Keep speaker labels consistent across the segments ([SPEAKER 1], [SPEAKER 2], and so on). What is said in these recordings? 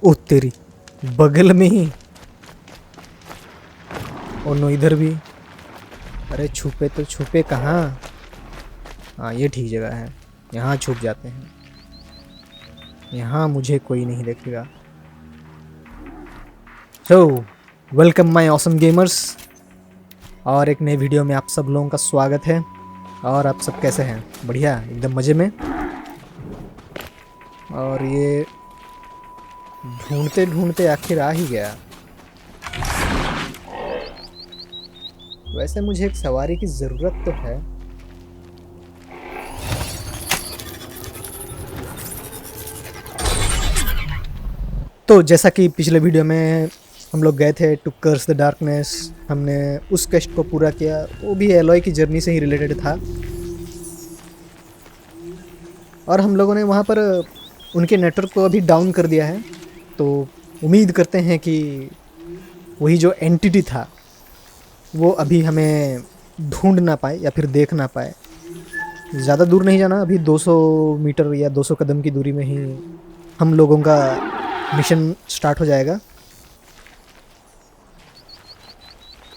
[SPEAKER 1] ओ तेरी, बगल में ही। ओ नो, इधर भी। अरे छुपे तो छुपे कहाँ? हाँ, ये ठीक जगह है, यहाँ छुप जाते हैं। यहाँ मुझे कोई नहीं देखेगा। So welcome my awesome gamers, और एक नए वीडियो में आप सब लोगों का स्वागत है। और आप सब कैसे हैं? बढ़िया, एकदम मज़े में। और ये ढूंढते ढूंढते आखिर आ ही गया। वैसे मुझे एक सवारी की ज़रूरत तो है। तो जैसा कि पिछले वीडियो में हम लोग गए थे टू कर्स द डार्कनेस, हमने उस क्वेस्ट को पूरा किया। वो भी एलॉय की जर्नी से ही रिलेटेड था। और हम लोगों ने वहाँ पर उनके नेटवर्क को अभी डाउन कर दिया है। तो उम्मीद करते हैं कि वही जो एंटिटी था वो अभी हमें ढूंढ ना पाए या फिर देख ना पाए। ज़्यादा दूर नहीं जाना, अभी 200 मीटर या 200 कदम की दूरी में ही हम लोगों का मिशन स्टार्ट हो जाएगा।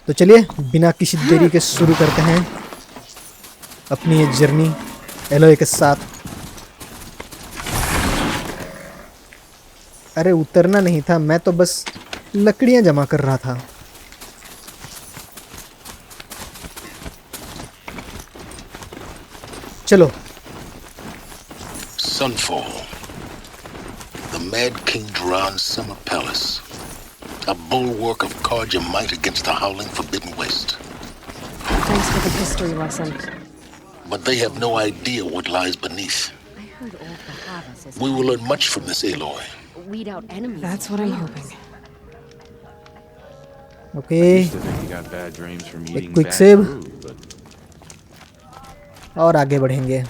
[SPEAKER 1] तो चलिए बिना किसी देरी के शुरू करते हैं अपनी ये जर्नी एलोय के साथ। अरे उतरना नहीं था, मैं तो बस लकड़ियां जमा कर रहा था। चलो।
[SPEAKER 2] Sunfall, the Mad King Duran's summer palace, a bulwark of carja might against the howling Forbidden West.
[SPEAKER 3] Thanks for the history lesson.
[SPEAKER 2] But they have no idea what lies beneath.
[SPEAKER 3] I heard old Bahavas is
[SPEAKER 2] We will learn much from this Aloy.
[SPEAKER 3] weed out enemies.
[SPEAKER 4] That's what I'm hoping.
[SPEAKER 1] Okay, एक
[SPEAKER 5] एक
[SPEAKER 1] quick save और आगे बढ़ेंगे।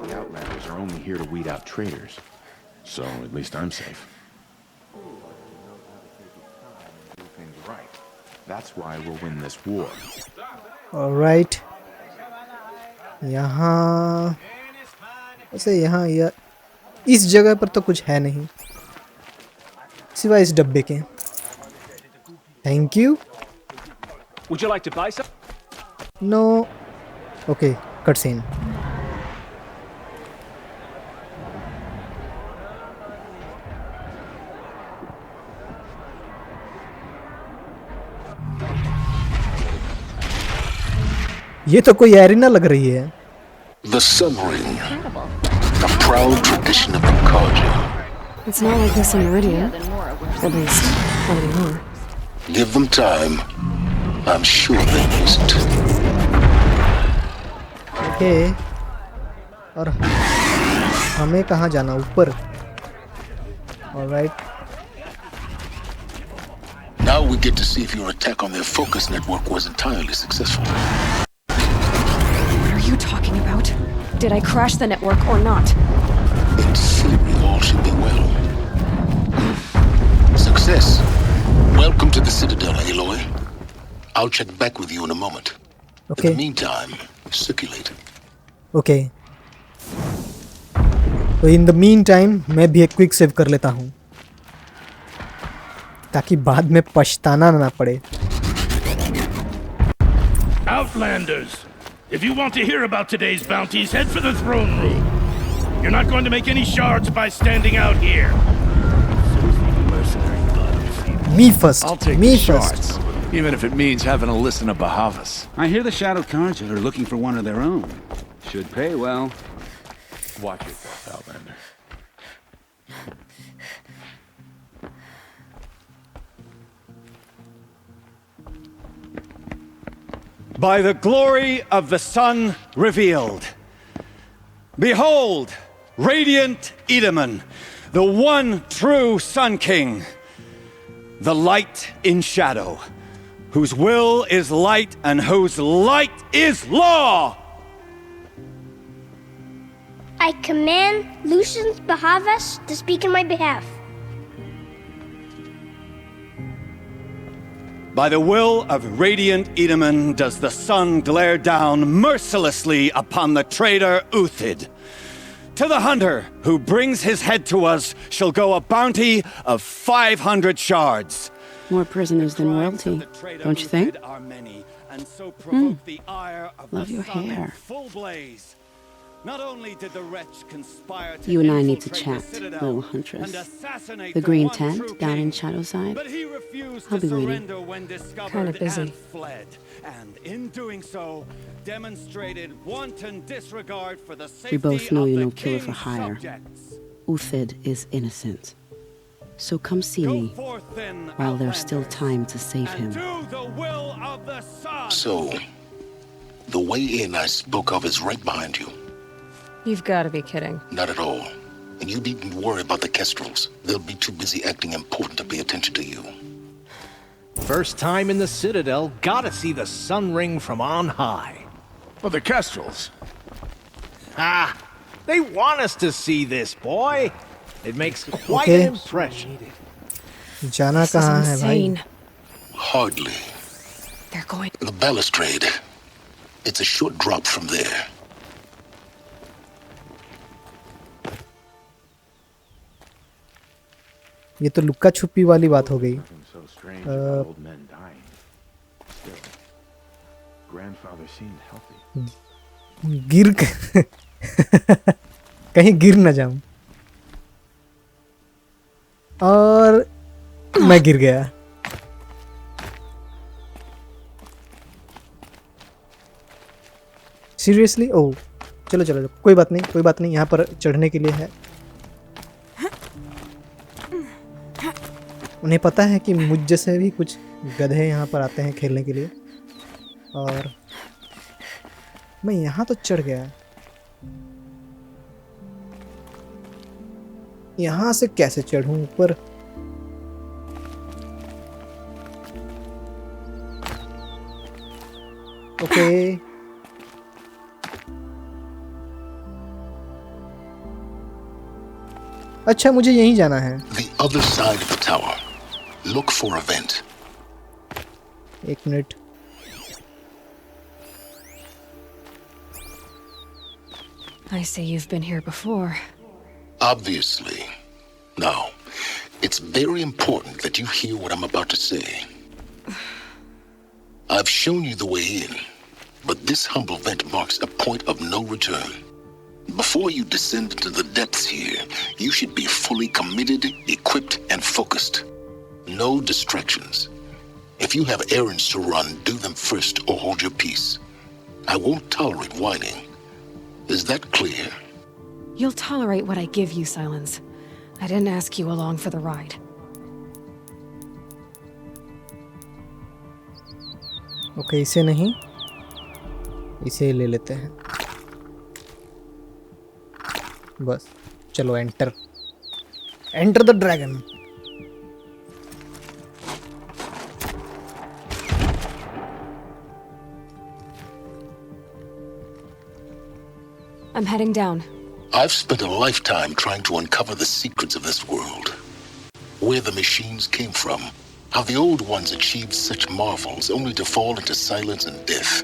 [SPEAKER 5] The Outlanders are only here to weed out traitors, so at least I'm safe. Do things right. That's why we'll win this war.
[SPEAKER 1] Alright, यहाँ वैसे यहाँ या इस जगह पर तो कुछ है नहीं सिवाय इस डब्बे के। Thank you.
[SPEAKER 6] Would you like to buy some?
[SPEAKER 1] No. Okay, cut scene. ये तो कोई एरिना लग रही है।
[SPEAKER 2] The Sun Ring, a proud tradition of the carja.
[SPEAKER 4] It's not like this in Meridian. At least, not anymore.
[SPEAKER 2] Give them time. I'm sure they won't.
[SPEAKER 1] Okay, और हमें कहाँ जाना? ऊपर। Alright.
[SPEAKER 2] Now we get to see if your attack on their focus network was entirely successful.
[SPEAKER 4] What are you talking about? Did I crash the network or not?
[SPEAKER 2] In theory, all should be well. Success. Welcome to the Citadel, Aloy. I'll check back with you in a moment. In
[SPEAKER 1] Okay.
[SPEAKER 2] the meantime, circulate.
[SPEAKER 1] Okay, तो in the mean time मैं भी एक quick save कर लेता हूँ ताकि बाद में पछताना ना पड़े।
[SPEAKER 7] Outlanders, if you want to hear about today's bounties, head for the throne room. You're not going to make any shards by standing out here.
[SPEAKER 1] Me first,
[SPEAKER 8] I'll take
[SPEAKER 1] me
[SPEAKER 8] the
[SPEAKER 1] first.
[SPEAKER 8] shards, even if it means having to listen to Bahavas.
[SPEAKER 9] I hear the Shadow Carja are looking for one of their own. Should pay well.
[SPEAKER 5] Watch yourself, Outlander.
[SPEAKER 10] By the glory of the sun revealed. Behold, radiant Edaman, the one true Sun King, the light in shadow, whose will is light and whose light is law.
[SPEAKER 11] I command Lucius Bahavas to speak in my behalf.
[SPEAKER 10] By the will of Radiant Edaman does the sun glare down mercilessly upon the traitor Uthid. To the hunter who brings his head to us shall go a bounty of 500 shards.
[SPEAKER 4] More prisoners than royalty, don't you think? Love your hair.
[SPEAKER 10] Not only did the wretch conspire to
[SPEAKER 4] You and I need to
[SPEAKER 10] infiltrate the
[SPEAKER 4] chat,
[SPEAKER 10] citadel
[SPEAKER 4] little
[SPEAKER 10] and
[SPEAKER 4] huntress.
[SPEAKER 10] assassinate
[SPEAKER 4] The green
[SPEAKER 10] one
[SPEAKER 4] tent
[SPEAKER 10] true
[SPEAKER 4] down in
[SPEAKER 10] king,
[SPEAKER 4] Shadowside.
[SPEAKER 10] but he refused
[SPEAKER 4] I'll
[SPEAKER 10] to
[SPEAKER 4] be waiting.
[SPEAKER 10] surrender when discovered
[SPEAKER 3] Kinda busy.
[SPEAKER 10] and fled. And in doing so, demonstrated wanton disregard for the safety
[SPEAKER 4] We both know
[SPEAKER 10] of
[SPEAKER 4] you're
[SPEAKER 10] the
[SPEAKER 4] no killer for
[SPEAKER 10] king's
[SPEAKER 4] hire.
[SPEAKER 10] subjects.
[SPEAKER 4] Uthid is innocent. So come see
[SPEAKER 10] Go
[SPEAKER 4] me
[SPEAKER 10] forth then,
[SPEAKER 4] while there's still
[SPEAKER 10] Outlanders,
[SPEAKER 4] time to save
[SPEAKER 10] and
[SPEAKER 4] him.
[SPEAKER 10] do the will of the sun.
[SPEAKER 2] So, the way in I spoke of is right behind you.
[SPEAKER 3] You've got to be kidding.
[SPEAKER 2] Not at all. And you needn't worry about the Kestrels. They'll be too busy acting important to pay attention to you.
[SPEAKER 12] First time in the Citadel, gotta see the sun ring from on high.
[SPEAKER 8] Well, the Kestrels.
[SPEAKER 12] Ah, they want us to see this, boy. It makes quite
[SPEAKER 1] Okay.
[SPEAKER 12] an impression.
[SPEAKER 1] जाना
[SPEAKER 3] This is
[SPEAKER 1] कहाँ है भाई?
[SPEAKER 3] insane.
[SPEAKER 2] Hardly.
[SPEAKER 3] They're going.
[SPEAKER 2] The balustrade. It's a short drop from there.
[SPEAKER 1] ये तो लुक्का छुपी वाली बात हो गई.
[SPEAKER 5] Nothing so strange about old men dying. Still, grandfather seemed healthy.
[SPEAKER 1] गिर कहीं गिर न जाऊं. और मैं गिर गया. सीरियसली? ओह, चलो चलो, कोई बात नहीं, यहाँ पर चढ़ने के लिए है. उन्हें पता है कि मुझ जैसे भी कुछ गधे यहाँ पर आते हैं खेलने के लिए, और मैं यहाँ तो चढ़ गया. यहाँ से कैसे चढ़ूं ऊपर? ओके. अच्छा, मुझे यहीं जाना है.
[SPEAKER 2] The other side of the tower. Look for a vent.
[SPEAKER 1] एक minute.
[SPEAKER 3] I see you've been here before.
[SPEAKER 2] Obviously. Now, it's very important that you hear what I'm about to say. I've shown you the way in, but this humble vent marks a point of no return. Before you descend into the depths here, you should be fully committed, equipped, and focused. No distractions. If you have errands to run, do them first or hold your peace. I won't tolerate whining. Is that clear?
[SPEAKER 3] You'll tolerate what I give you, Silence. I didn't ask you along for the ride.
[SPEAKER 1] Okay, इसे नहीं, इसे ले लेते हैं. बस चलो, enter the dragon.
[SPEAKER 3] I'm heading down.
[SPEAKER 2] I've spent a lifetime trying to uncover the secrets of this world. Where the machines came from, how the old ones achieved such marvels only to fall into silence and death.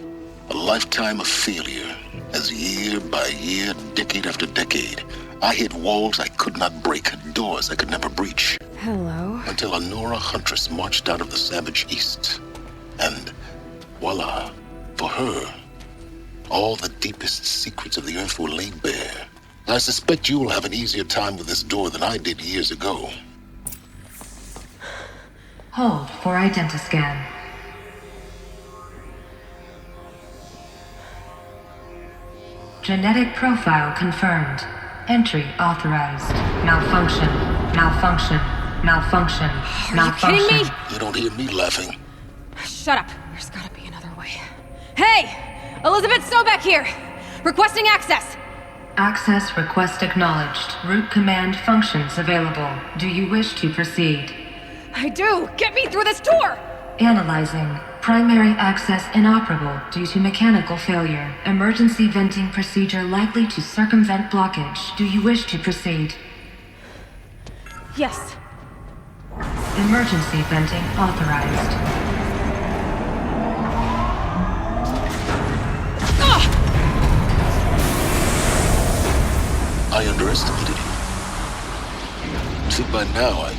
[SPEAKER 2] A lifetime of failure, as year by year, decade after decade, I hit walls I could not break, doors I could never breach.
[SPEAKER 3] Hello.
[SPEAKER 2] Until a Nora huntress marched out of the savage east. And voila, for her, all the deepest secrets of the earth were laid bare. I suspect you will have an easier time with this door than I did years ago.
[SPEAKER 13] Hold for identiscan. Genetic profile confirmed. Entry authorized. Malfunction. Malfunction. Malfunction. Malfunction.
[SPEAKER 3] Are you kidding me?
[SPEAKER 2] You don't hear me laughing.
[SPEAKER 3] Shut up. There's gotta be another way. Hey! Elizabeth Sobeck here! Requesting access!
[SPEAKER 13] Access request acknowledged. Root command functions available. Do you wish to proceed?
[SPEAKER 3] I do! Get me through this door!
[SPEAKER 13] Analyzing. Primary access inoperable due to mechanical failure. Emergency venting procedure likely to circumvent blockage. Do you wish to proceed?
[SPEAKER 3] Yes.
[SPEAKER 13] Emergency venting authorized.
[SPEAKER 2] I underestimated you. See, by now,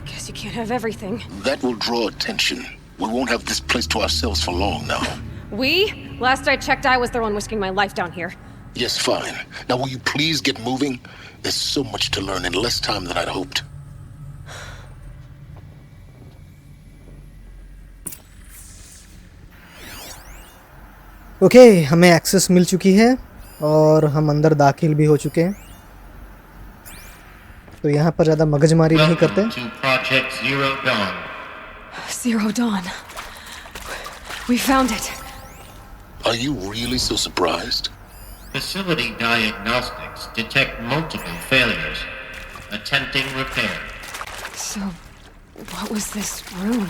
[SPEAKER 3] Guess you can't have everything.
[SPEAKER 2] That will draw attention. We won't have this place to ourselves for long now.
[SPEAKER 3] We? Last I checked, I was the one risking my life down here.
[SPEAKER 2] Yes, fine. Now will you please get moving? There's so much to learn in less time than I'd hoped.
[SPEAKER 1] Okay, हमें access मिल चुकी है और हम अंदर दाखिल भी हो चुके हैं। तो यहाँ पर ज़्यादा मगजमारी नहीं करते।
[SPEAKER 3] Zero Dawn. We found it.
[SPEAKER 2] Are you really so surprised?
[SPEAKER 14] Facility diagnostics detect multiple failures. Attempting repair.
[SPEAKER 3] So, what was this room?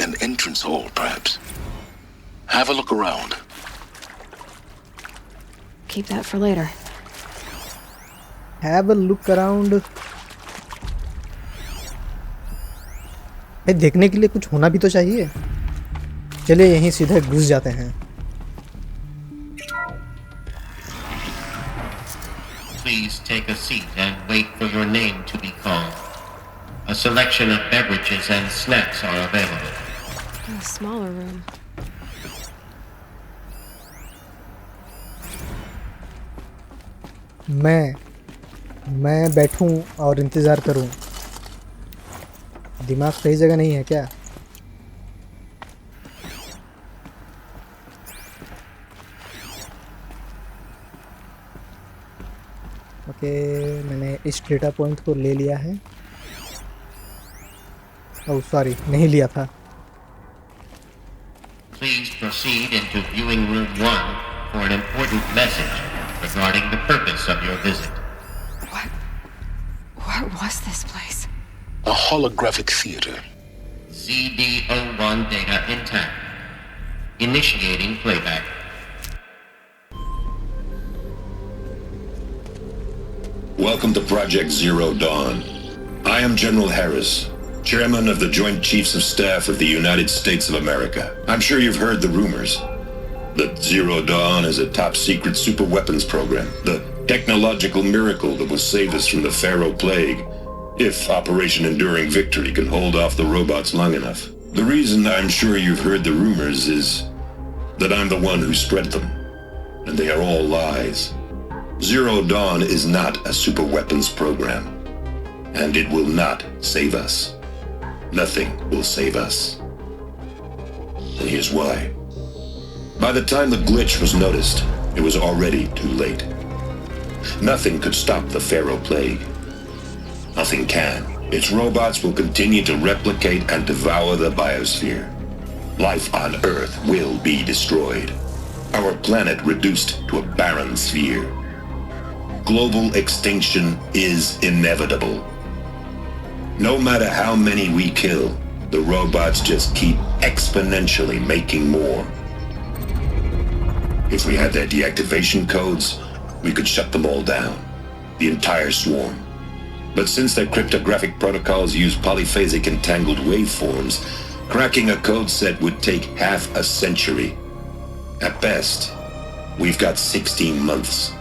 [SPEAKER 2] An entrance hall, perhaps. Have a look around.
[SPEAKER 3] Keep that for later.
[SPEAKER 1] Have a look around. भाई देखने के लिए कुछ होना भी तो चाहिए। चलिए यहीं सीधे घुस जाते हैं।
[SPEAKER 14] Please take a seat and wait for your name to be called. A selection of beverages and snacks are available.
[SPEAKER 3] A smaller room.
[SPEAKER 1] मैं बैठूं और इंतज़ार करूं। दिमाग सही जगह नहीं है क्या? ओके, मैंने इस डेटा पॉइंट को ले लिया है। ओह सॉरी, नहीं लिया था।
[SPEAKER 14] Please proceed into viewing room 1 for an important message regarding the purpose of your visit.
[SPEAKER 3] What was this place?
[SPEAKER 2] A holographic theater.
[SPEAKER 14] ZD-01 data intact. Initiating playback.
[SPEAKER 15] Welcome to Project Zero Dawn. I am General Harris, Chairman of the Joint Chiefs of Staff of the United States of America. I'm sure you've heard the rumors that Zero Dawn is a top-secret super-weapons program, the technological miracle that will save us from the Pharaoh Plague, if Operation Enduring Victory can hold off the robots long enough. The reason I'm sure you've heard the rumors is that I'm the one who spread them, and they are all lies. Zero Dawn is not a super-weapons program, and it will not save us. Nothing will save us. And here's why. By the time the glitch was noticed, it was already too late. Nothing could stop the Pharaoh Plague. Nothing can. Its robots will continue to replicate and devour the biosphere. Life on Earth will be destroyed. Our planet reduced to a barren sphere. Global extinction is inevitable. No matter how many we kill, the robots just keep exponentially making more. If we had their deactivation codes, we could shut them all down. The entire swarm. But since their cryptographic protocols use polyphasic entangled waveforms, cracking a code set would take half a century. At best, we've got 16 months.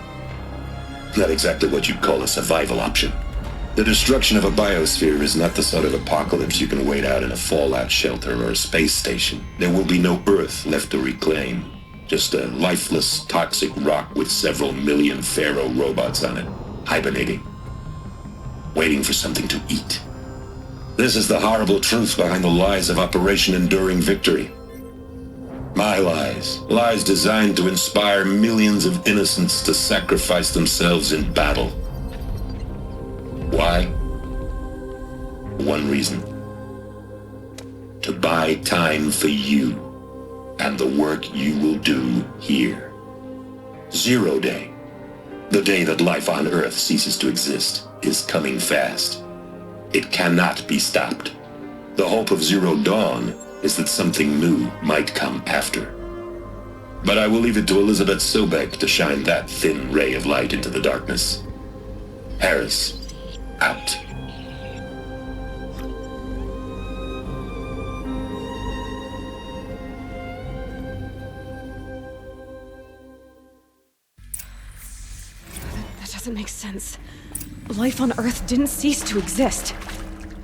[SPEAKER 15] Not exactly what you'd call a survival option. The destruction of a biosphere is not the sort of apocalypse you can wait out in a fallout shelter or a space station. There will be no Earth left to reclaim. Just a lifeless, toxic rock with several million Pharaoh robots on it, hibernating, waiting for something to eat. This is the horrible truth behind the lies of Operation Enduring Victory. My lies. Lies designed to inspire millions of innocents to sacrifice themselves in battle. Why? One reason. To buy time for you and the work you will do here. Zero Day, the day that life on Earth ceases to exist, is coming fast. It cannot be stopped. The hope of Zero Dawn is that something new might come after. But I will leave it to Elizabeth Sobek to shine that thin ray of light into the darkness. Harris, out.
[SPEAKER 3] doesn't make sense. Life on Earth didn't cease to exist.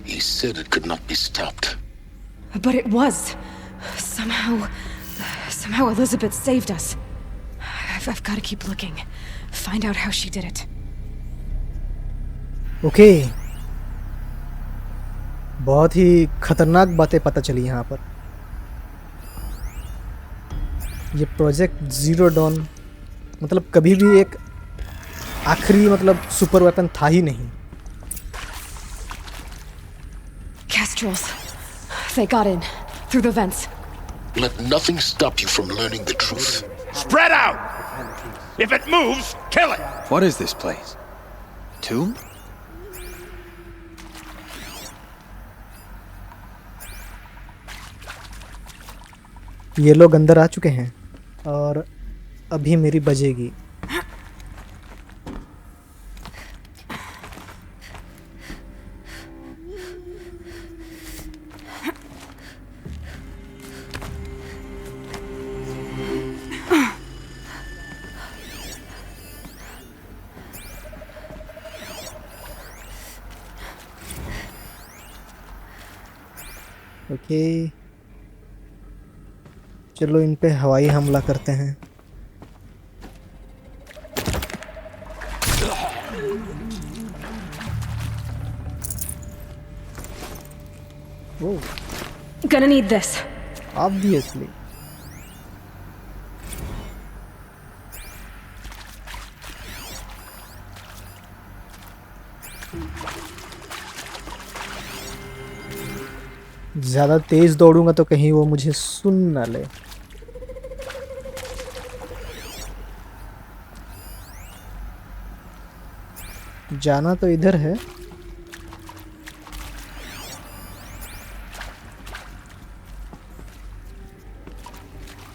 [SPEAKER 2] He said it could not be stopped.
[SPEAKER 3] But it was. Somehow Elizabeth saved us. I've got to keep looking. Find out how she did it.
[SPEAKER 1] Okay बहुत ही खतरनाक बातें पता चली यहाँ पर। ये project zero don मतलब कभी भी एक आखिरी मतलब सुपर वेपन था ही नहीं।
[SPEAKER 3] Kestrels. They got in through the vents.
[SPEAKER 2] Let nothing stop you from learning the truth.
[SPEAKER 7] Spread out! If it moves, kill it!
[SPEAKER 8] What is this place? Tomb?
[SPEAKER 1] ये लोग अंदर आ चुके हैं और अभी मेरी बजेगी। ओके चलो इन पे हवाई हमला करते हैं।
[SPEAKER 3] Gonna need this.
[SPEAKER 1] Obviously. ज़्यादा तेज दौड़ूंगा तो कहीं वो मुझे सुन ना ले। जाना तो इधर है।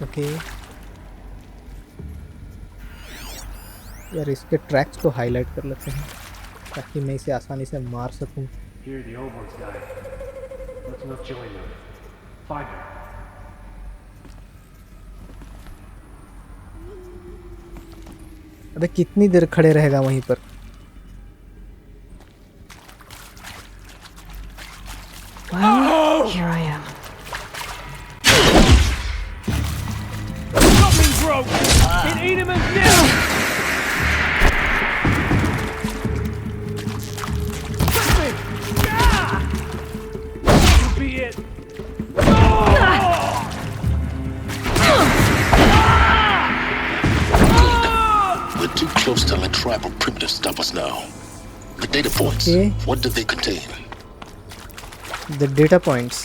[SPEAKER 1] ओके यार इसके ट्रैक्स को हाईलाइट कर लेते हैं ताकि मैं इसे आसानी से मार सकूं।
[SPEAKER 6] Here the old ones died. Let's not join them. Find her.
[SPEAKER 1] अबे कितनी देर खड़े रहेगा वहीं पर।
[SPEAKER 3] Well, here I am.
[SPEAKER 6] Something broke! It ate him as now! Be it.
[SPEAKER 2] We're too close to let tribal primitives stop us now. The data points, what do they contain?
[SPEAKER 1] The data points.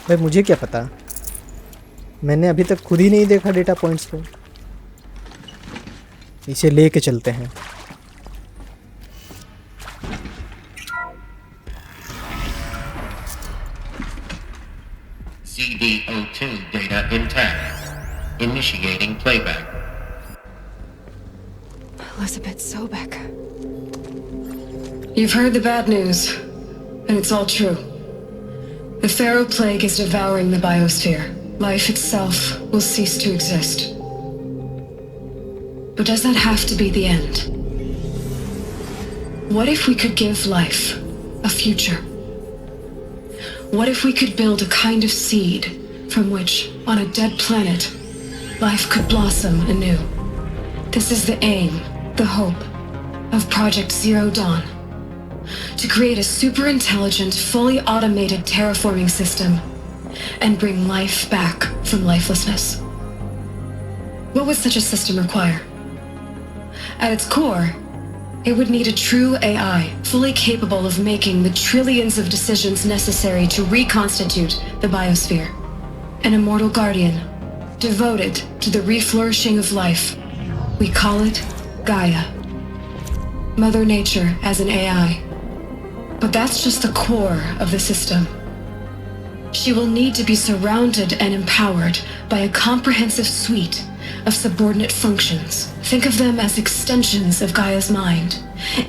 [SPEAKER 1] भाई मुझे क्या पता, मैंने अभी तक खुद ही नहीं देखा डेटा पॉइंट्स को। इसे लेके चलते हैं।
[SPEAKER 14] CD02 data intact. Initiating playback.
[SPEAKER 3] Elizabeth Sobek.
[SPEAKER 4] You've heard the bad news, and it's all true. The Pharaoh Plague is devouring the biosphere. Life itself will cease to exist. But does that have to be the end? What if we could give life a future? What if we could build a kind of seed from which, on a dead planet, life could blossom anew? This is the aim, the hope, of Project Zero Dawn. To create a super-intelligent, fully automated terraforming system and bring life back from lifelessness. What would such a system require? At its core, it would need a true AI, fully capable of making the trillions of decisions necessary to reconstitute the biosphere. An immortal guardian, devoted to the reflourishing of life. We call it Gaia. Mother Nature as an AI. But that's just the core of the system. She will need to be surrounded and empowered by a comprehensive suite of subordinate functions. Think of them as extensions of Gaia's mind,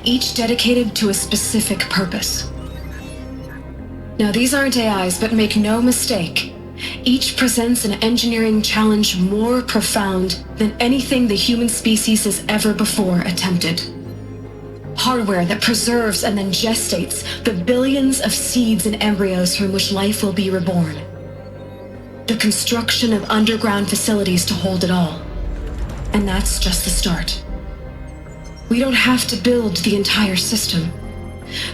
[SPEAKER 4] each dedicated to a specific purpose. Now, these aren't AIs, but make no mistake, each presents an engineering challenge more profound than anything the human species has ever before attempted. Hardware that preserves and then gestates the billions of seeds and embryos from which life will be reborn. The construction of underground facilities to hold it all. And that's just the start. We don't have to build the entire system.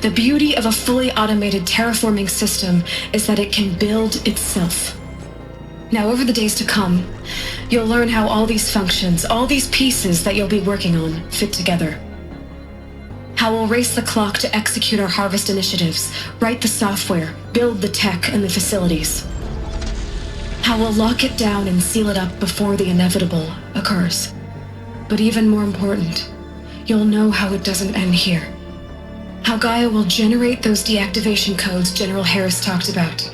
[SPEAKER 4] The beauty of a fully automated terraforming system is that it can build itself. Now, over the days to come, you'll learn how all these functions, all these pieces that you'll be working on, fit together. How we'll race the clock to execute our harvest initiatives, write the software, build the tech and the facilities. How we'll lock it down and seal it up before the inevitable occurs. But even more important, you'll know how it doesn't end here. How Gaia will generate those deactivation codes General Harris talked about,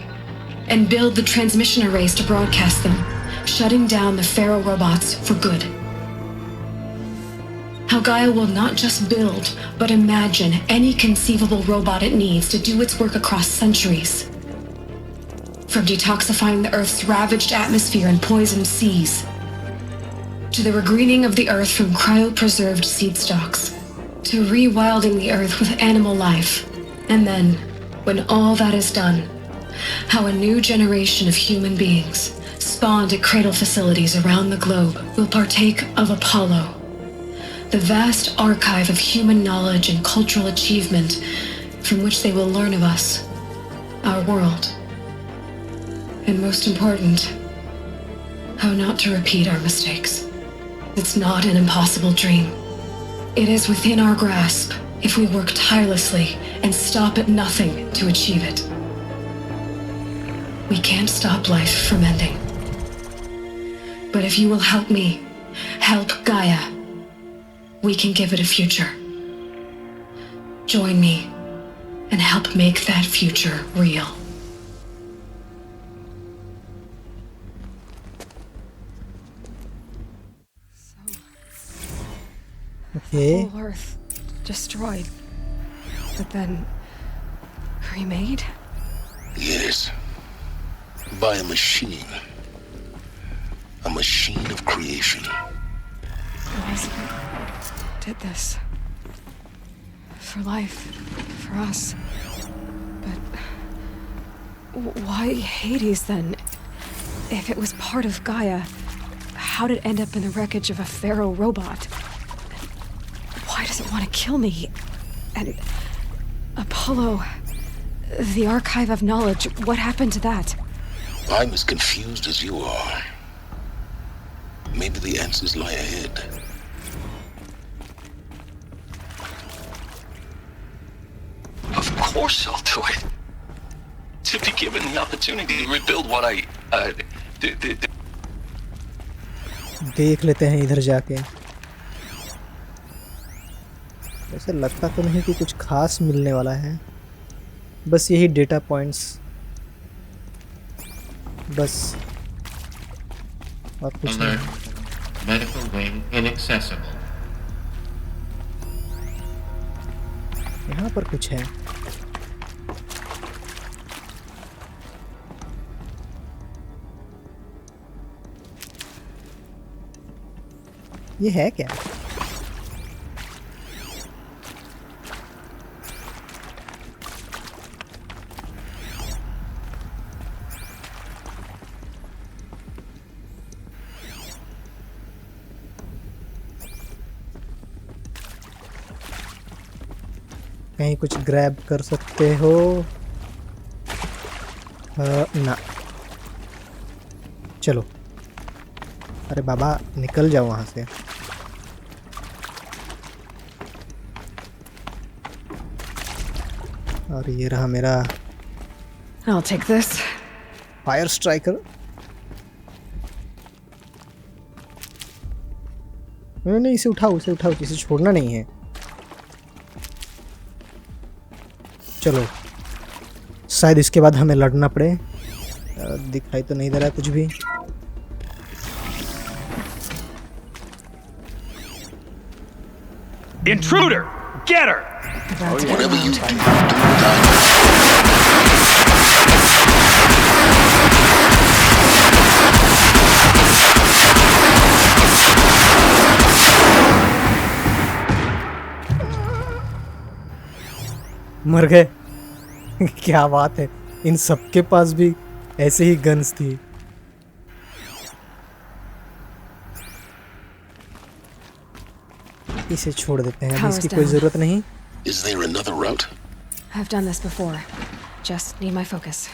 [SPEAKER 4] and build the transmission arrays to broadcast them, shutting down the Pharaoh robots for good. How Gaia will not just build, but imagine any conceivable robot it needs to do its work across centuries. From detoxifying the Earth's ravaged atmosphere and poisoned seas, to the regreening of the Earth from cryopreserved seed stocks, to rewilding the Earth with animal life. And then, when all that is done, how a new generation of human beings, spawned at cradle facilities around the globe, will partake of Apollo, the vast archive of human knowledge and cultural achievement from which they will learn of us, our world. And most important, how not to repeat our mistakes. It's not an impossible dream. It is within our grasp if we work tirelessly and stop at nothing to achieve it. We can't stop life from ending. But if you will help me, help Gaia, we can give it a future. Join me and help make that future real.
[SPEAKER 1] Okay.
[SPEAKER 3] Whole Earth destroyed, but then remade?
[SPEAKER 2] Yes. By a machine. A machine of creation.
[SPEAKER 3] Elizabeth did this. For life. For us. But why Hades then? If it was part of Gaia, how did it end up in the wreckage of a Pharaoh robot? Why does it want to kill me? And Apollo, the archive of knowledge, what happened to that?
[SPEAKER 2] I'm as confused as you are. Maybe the answers lie ahead.
[SPEAKER 16] Of course I'll do it. To be given the opportunity to rebuild what I
[SPEAKER 1] देख लेते हैं इधर जाके. वैसे लगता तो नहीं कि कुछ खास मिलने वाला है. बस यही डेटा पॉइंट्स. बस और कुछ नहीं.
[SPEAKER 14] Medical wing inaccessible.
[SPEAKER 1] यहाँ पर कुछ है. ये है क्या? कहीं कुछ ग्रैब कर सकते हो? ना. चलो. अरे बाबा निकल जाओ वहां से. और ये रहा मेरा
[SPEAKER 3] I'll take this.
[SPEAKER 1] Fire striker. नहीं इसे उठाओ, इसे उठाओ, इसे छोड़ना नहीं है. चलो. शायद इसके बाद हमें लड़ना पड़े. दिखाई तो नहीं दे रहा कुछ भी.
[SPEAKER 7] Intruder! Get her!
[SPEAKER 2] Whatever you do, do without.
[SPEAKER 1] मर गए। क्या बात है, इन सबके पास भी ऐसे ही गन्स थी। इसे छोड़ देते हैं, अभी
[SPEAKER 3] Power's
[SPEAKER 1] इसकी कोई
[SPEAKER 3] down.
[SPEAKER 1] जरूरत नहीं।
[SPEAKER 2] Is there another route?
[SPEAKER 3] I've done this before. Just need my focus.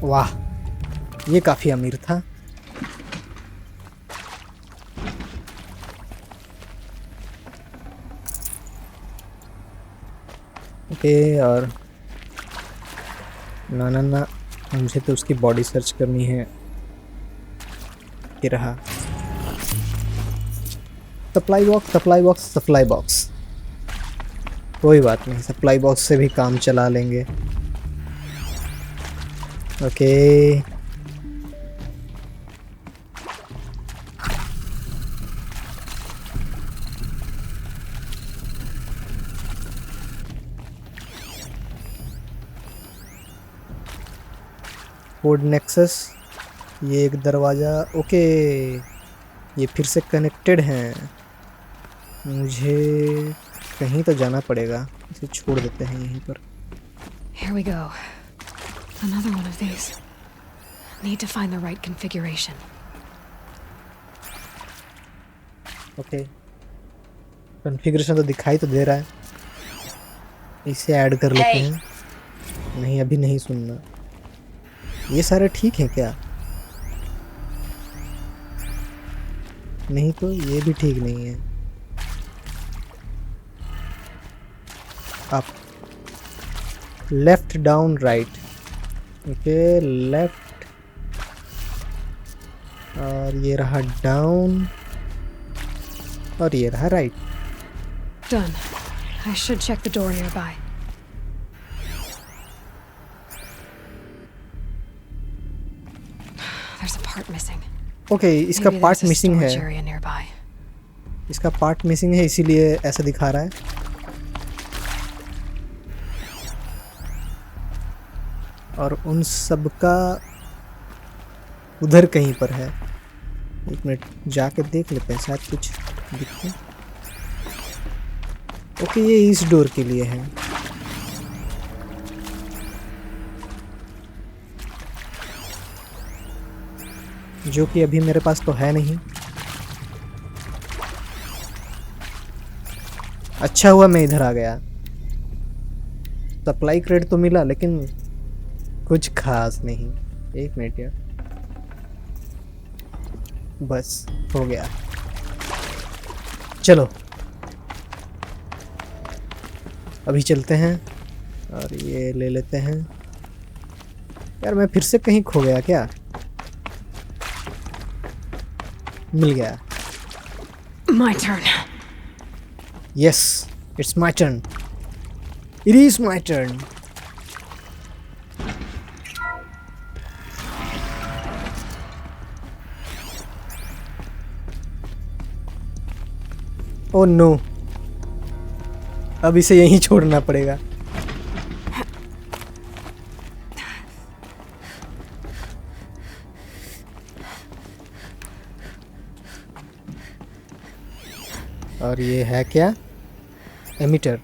[SPEAKER 1] वाह, ये काफी अमीर था। ओके, और ना ना ना, मुझे तो उसकी बॉडी सर्च करनी है। ये रहा supply box, supply box, supply box. कोई बात नहीं, सप्लाई बॉक्स से भी काम चला लेंगे। ओके, कोड नेक्सस, ये एक दरवाज़ा। ओके, ये फिर से कनेक्टेड हैं। मुझे कहीं तो जाना पड़ेगा, इसे छोड़ देते हैं यहीं पर।
[SPEAKER 3] Here we go. Another one of these. Need to find the right configuration.
[SPEAKER 1] Okay, configuration तो दिखाई तो दे रहा है, इसे ऐड कर लेते हैं। नहीं, अभी नहीं सुनना। ये सारे ठीक हैं क्या? नहीं तो ये भी ठीक नहीं है। Up, left, down, right. Okay, left, और ये रहा डाउन, और ये रहा right.
[SPEAKER 3] Done. I should check the door nearby. There's a part missing.
[SPEAKER 1] Okay, इसका
[SPEAKER 3] Maybe
[SPEAKER 1] part
[SPEAKER 3] there's a
[SPEAKER 1] missing है।
[SPEAKER 3] storage area nearby.
[SPEAKER 1] इसका पार्ट मिसिंग है, इसीलिए ऐसा दिखा रहा है। और उन सब का उधर कहीं पर है। एक मिनट जाके देख लेते हैं, शायद कुछ दिखे। ओके, ये इस डोर के लिए है। जो कि अभी मेरे पास तो है नहीं। अच्छा हुआ मैं इधर आ गया। सप्लाई क्रेडिट तो मिला, लेकिन कुछ खास नहीं। एक मिनट यार, बस हो गया। चलो अभी चलते हैं और ये ले लेते हैं। यार मैं फिर से कहीं खो गया क्या? मिल गया।
[SPEAKER 3] My turn.
[SPEAKER 1] Yes, it's my turn. It is my turn. Oh no. अब इसे यहीं छोड़ना पड़ेगा। और ये है क्या? एमिटर।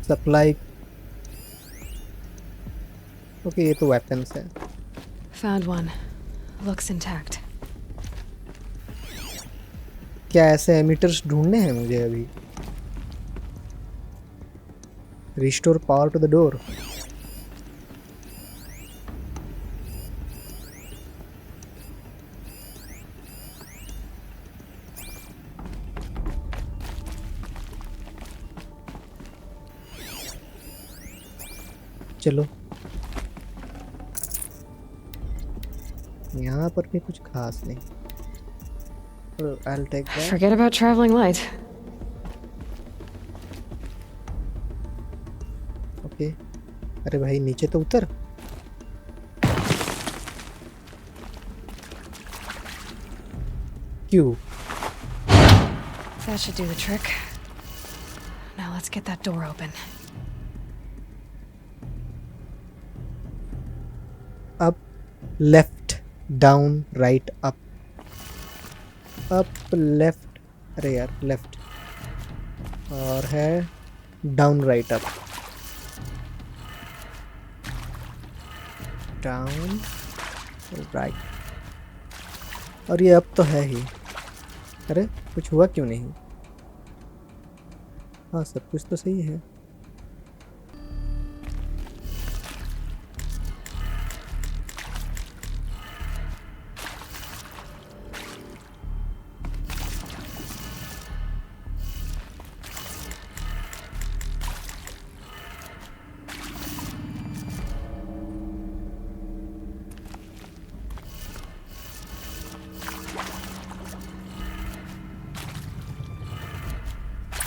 [SPEAKER 1] सप्लाई। ओके, ये तो वेपन्स है।
[SPEAKER 3] Found one. Looks intact.
[SPEAKER 1] क्या ऐसे एमिटर्स ढूंढने हैं मुझे अभी? Restore power to the door. चलो, यहाँ पर भी कुछ खास नहीं। I'll take that.
[SPEAKER 3] Forget about traveling light.
[SPEAKER 1] Okay, अरे भाई नीचे तो उतर। क्यों?
[SPEAKER 3] That should do the trick. Now let's get that door open.
[SPEAKER 1] Up, left, down, right, up. Up left, अरे यार लेफ्ट, और है down right up, down right, और ये अप तो है ही। अरे कुछ हुआ क्यों नहीं? हाँ सब कुछ तो सही है।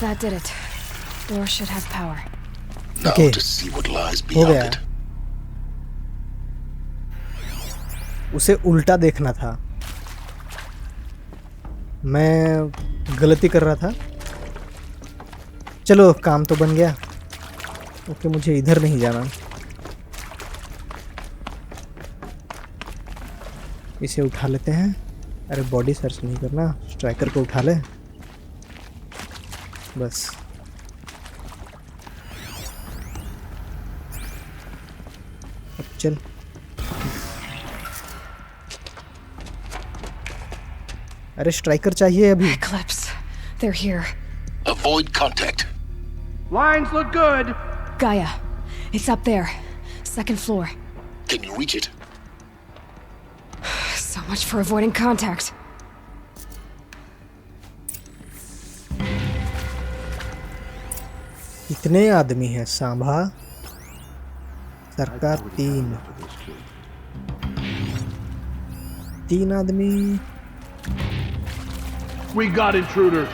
[SPEAKER 3] That did it. Door should have power.
[SPEAKER 2] Now
[SPEAKER 1] Okay.
[SPEAKER 2] to see what lies
[SPEAKER 1] हो
[SPEAKER 2] beyond
[SPEAKER 1] गया।
[SPEAKER 2] it.
[SPEAKER 1] उसे उल्टा देखना था, मैं गलती कर रहा था। चलो काम तो बन गया। ओके मुझे इधर नहीं जाना, इसे उठा लेते हैं। अरे बॉडी सर्च नहीं करना, स्ट्राइकर को उठा ले बस। अब चल। अरे स्ट्राइकर चाहिए अभी।
[SPEAKER 3] Eclipse. They're here.
[SPEAKER 2] Avoid contact.
[SPEAKER 6] Lines look good.
[SPEAKER 3] Gaia. It's up there. Second floor.
[SPEAKER 2] Can you reach it?
[SPEAKER 3] So much for avoiding contact.
[SPEAKER 1] कितने आदमी हैं? सांभा सरकार तीन आदमी।
[SPEAKER 6] We got intruders.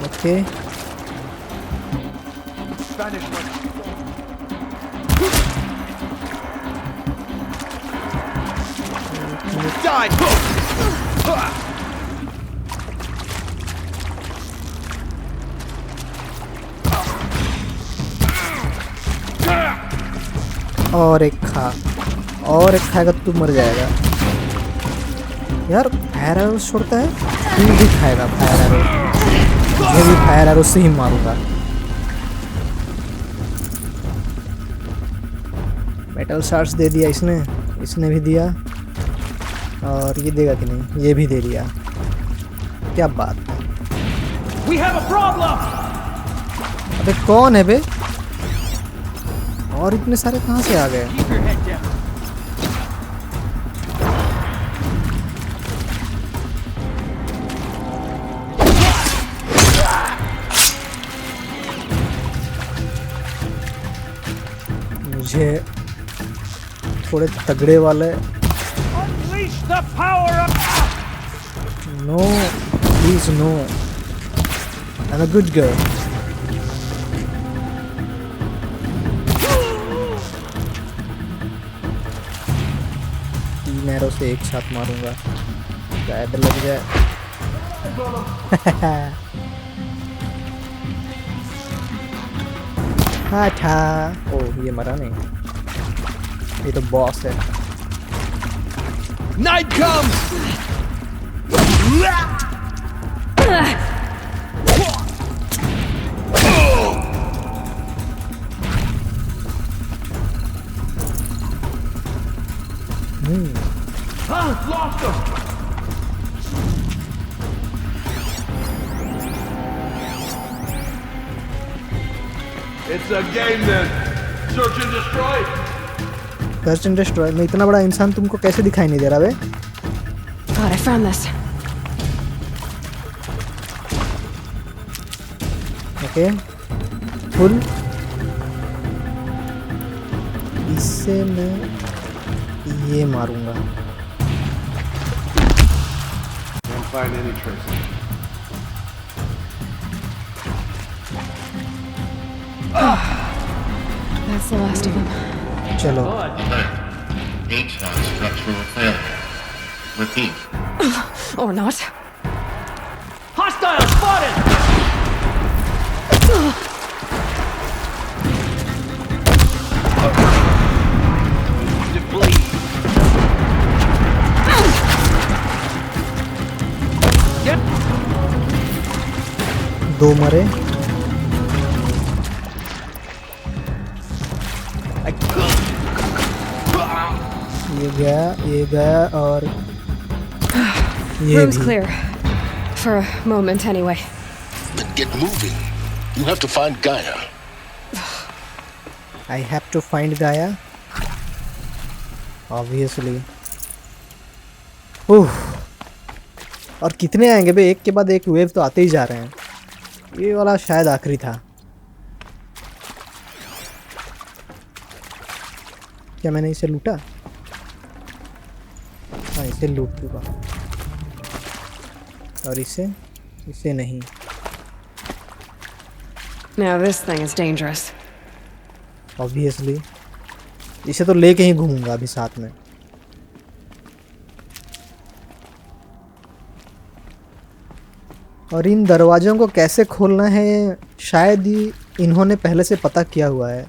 [SPEAKER 1] Okay
[SPEAKER 6] Spanish one. Die!
[SPEAKER 1] और एक खा, और एक खाएगा तो मर जाएगा यार। फायर एरो छोड़ता है, तू भी खाएगा फायर एरो। मैं भी फायर एरो से ही मारूंगा। मेटल शार्ट्स दे दिया इसने, इसने भी दिया, और ये देगा कि नहीं? ये भी दे दिया। क्या बात है।
[SPEAKER 6] We have a problem.
[SPEAKER 1] अबे कौन है बे? और इतने सारे कहाँ से आ गए?
[SPEAKER 6] Keep your head down.
[SPEAKER 1] मुझे थोड़े तगड़े वाले।
[SPEAKER 6] Unleash the power of.
[SPEAKER 1] No please no, I am a good girl. तीन एरो से एक साथ मारूंगा, शायद लग जाए। हाँ था। ओह ये मरा नहीं, ये तो बॉस है।
[SPEAKER 6] Night comes. Lost him. It's a game then. Search and destroy.
[SPEAKER 1] Search and destroy में इतना बड़ा इंसान तुमको कैसे दिखाई नहीं दे रहा बे?
[SPEAKER 3] God, I found this.
[SPEAKER 1] Okay full. इससे मैं ये मारूंगा।
[SPEAKER 6] Can't find any traces.
[SPEAKER 3] That's the last of them.
[SPEAKER 1] चलो
[SPEAKER 14] Alert. HVAC structural failure. Repeat.
[SPEAKER 3] Or not.
[SPEAKER 6] Hostile spotted!
[SPEAKER 1] दो मरे। ये गया और ये
[SPEAKER 3] Room's
[SPEAKER 1] भी।
[SPEAKER 3] clear. For a moment, anyway.
[SPEAKER 2] Then get moving. You have to find Gaia.
[SPEAKER 1] I have to find Gaia. Obviously. और कितने आएंगे बे? एक के बाद एक वेव तो आते ही जा रहे हैं। ये वाला शायद आखिरी था। क्या मैंने इसे लूटा? हाँ, इसे लूट चुका। और इसे नहीं।
[SPEAKER 3] Now this thing is dangerous.
[SPEAKER 1] Obviously. इसे तो लेके ही घूमूंगा अभी साथ में। और इन दरवाजों को कैसे खोलना है शायद ही इन्होंने पहले से पता किया हुआ है।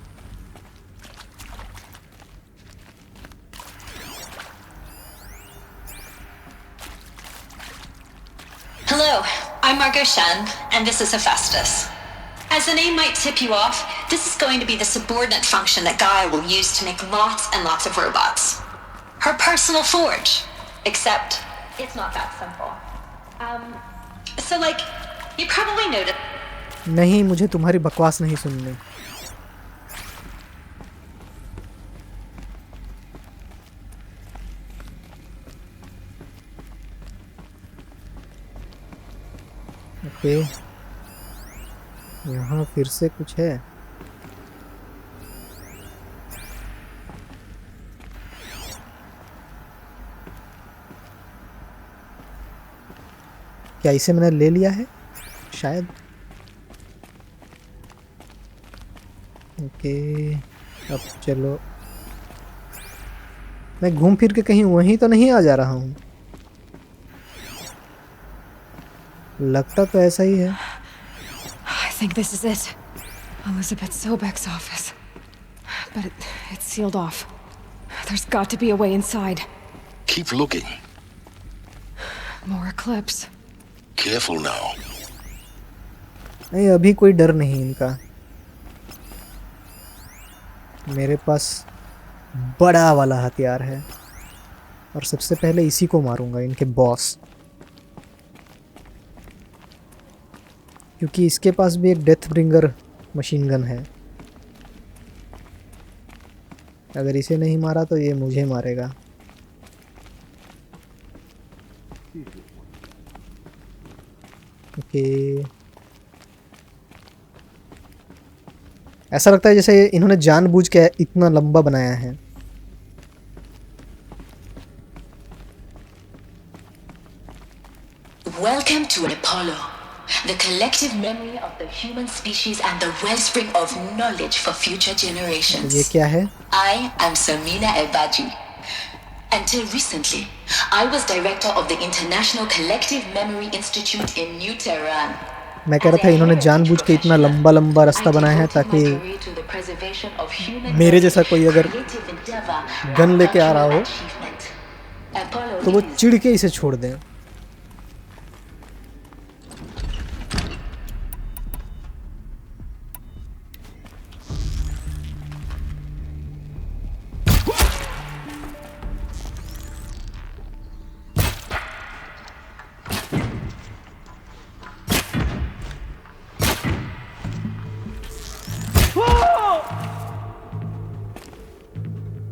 [SPEAKER 17] Hello, I'm Margot Shen, and this is Hephaestus. As the name might tip you off, this is going to be the subordinate function that Gaia will use to make lots and lots of robots. Her personal forge. Except, it's not that simple. So like, you probably noticed...
[SPEAKER 1] नहीं, मुझे तुम्हारी बकवास नहीं सुननी। Okay, यहाँ फिर से कुछ है। क्या इसे मैंने ले लिया है शायद? ओके, अब चलो। मैं घूम फिर के कहीं वहीं तो नहीं आ जा रहा हूँ। लगता तो ऐसा ही है।
[SPEAKER 3] I think this is it. Elizabeth Sobek's office. But it's sealed off. There's got to be a way inside.
[SPEAKER 2] Keep looking.
[SPEAKER 3] More eclipse.
[SPEAKER 2] Careful now.
[SPEAKER 1] नहीं, अभी कोई डर नहीं इनका। मेरे पास बड़ा वाला हथियार है और सबसे पहले इसी को मारूंगा, इनके बॉस। क्योंकि इसके पास भी एक डेथ ब्रिंगर मशीन गन है। अगर इसे नहीं मारा तो ये मुझे मारेगा। ओके, ऐसा लगता है जैसे इन्होंने जानबूझ के इतना लंबा बनाया है।
[SPEAKER 17] Welcome to Apollo, the collective memory of the human species and the wellspring of knowledge for future generations.
[SPEAKER 1] ये क्या है?
[SPEAKER 17] I am Samina Ebaji. Until recently, I was director of the International Collective Memory Institute in New Tehran.
[SPEAKER 1] मैं कह रहा था इन्होंने जानबूझ के इतना लंबा लंबा रास्ता बनाया है ताकि मेरे जैसा कोई अगर गन लेके आ रहा हो तो वो चिढ़ के इसे छोड़ दें।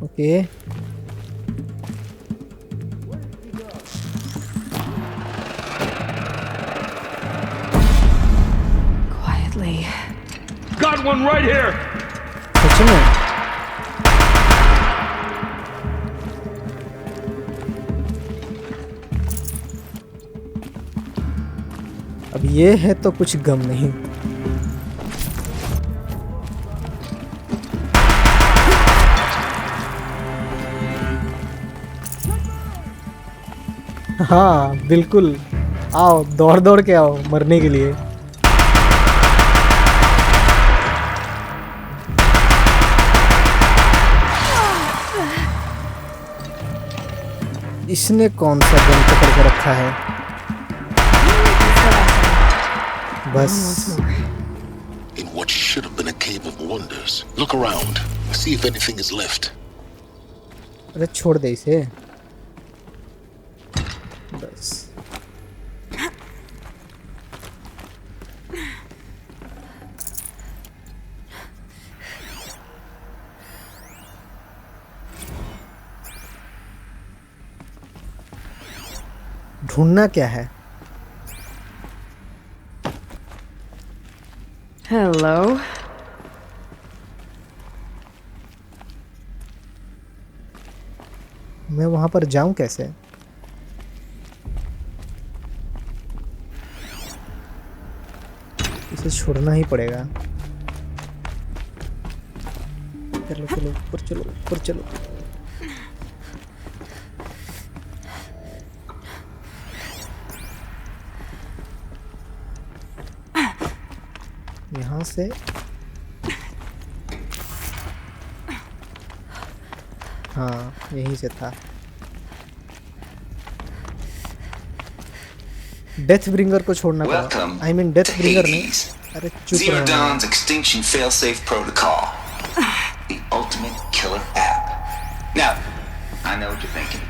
[SPEAKER 1] Okay,
[SPEAKER 3] Quietly.
[SPEAKER 7] Got one right here.
[SPEAKER 1] सच में? अब ये है तो कुछ गम नहीं। हाँ बिल्कुल, आओ दौड़ दौड़ के आओ मरने के लिए। इसने कौन सा गन पकड़ के रखा है? बस
[SPEAKER 2] In what should have been a cave of wonders. Look around. See if anything is left.
[SPEAKER 1] अरे छोड़ दे इसे। बस ढूंढना क्या है?
[SPEAKER 3] Hello.
[SPEAKER 1] मैं वहां पर जाऊं कैसे? इसे छोड़ना ही पड़ेगा। चलो चलो ऊपर चलो ऊपर चलो। यहाँ से हाँ यहीं से था। डेथ ब्रिंगर को छोड़ना पड़ा। I mean डेथ ब्रिंगर नहीं। अरे चुप
[SPEAKER 8] Zero
[SPEAKER 1] रहो।
[SPEAKER 8] Dawn's extinction failsafe protocol. The ultimate killer app. Now, I know what you're thinking.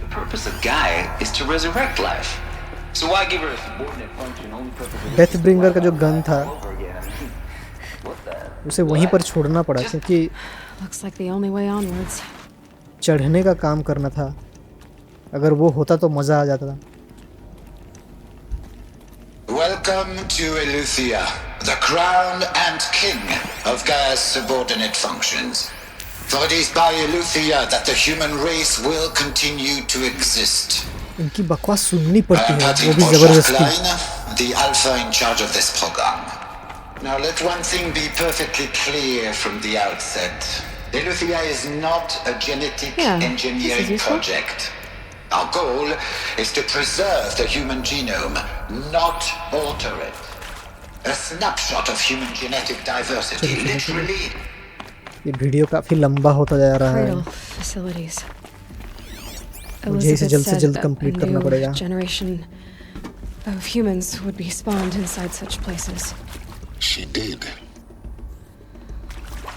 [SPEAKER 8] The purpose of Gaia is to resurrect life. So why give her a subordinate function only purpose?
[SPEAKER 1] Death bringer का जो gun था उसे वहीं पर छोड़ना पड़ा क्योंकि
[SPEAKER 3] Looks like the only way onwards.
[SPEAKER 1] चढ़ने का काम करना था। अगर वो होता तो मजा आ जाता था।
[SPEAKER 15] Welcome to Eleuthia, the crown and king of Gaia's subordinate functions. For it is by Eleuthia that the human race will continue to exist.
[SPEAKER 1] इनकी बकवास सुननी पड़ती है
[SPEAKER 15] Patty
[SPEAKER 1] वो भी जबरदस्ती।
[SPEAKER 15] Klein, the alpha in charge of this program. Now let one thing be perfectly clear from the outset. Eleuthia is not a genetic engineering project. Our goal is to preserve the human genome, not alter it. A snapshot of human genetic diversity, literally.
[SPEAKER 1] ये video काफी लंबा होता जा रहा है।
[SPEAKER 3] Cradle facilities.
[SPEAKER 1] मुझे इसे जल्द से
[SPEAKER 3] Elizabeth
[SPEAKER 1] जल्द
[SPEAKER 3] said
[SPEAKER 1] कंप्लीट
[SPEAKER 3] a
[SPEAKER 1] करना
[SPEAKER 3] new
[SPEAKER 1] पड़ेगा।
[SPEAKER 3] generation of humans would be spawned inside such places.
[SPEAKER 2] She did.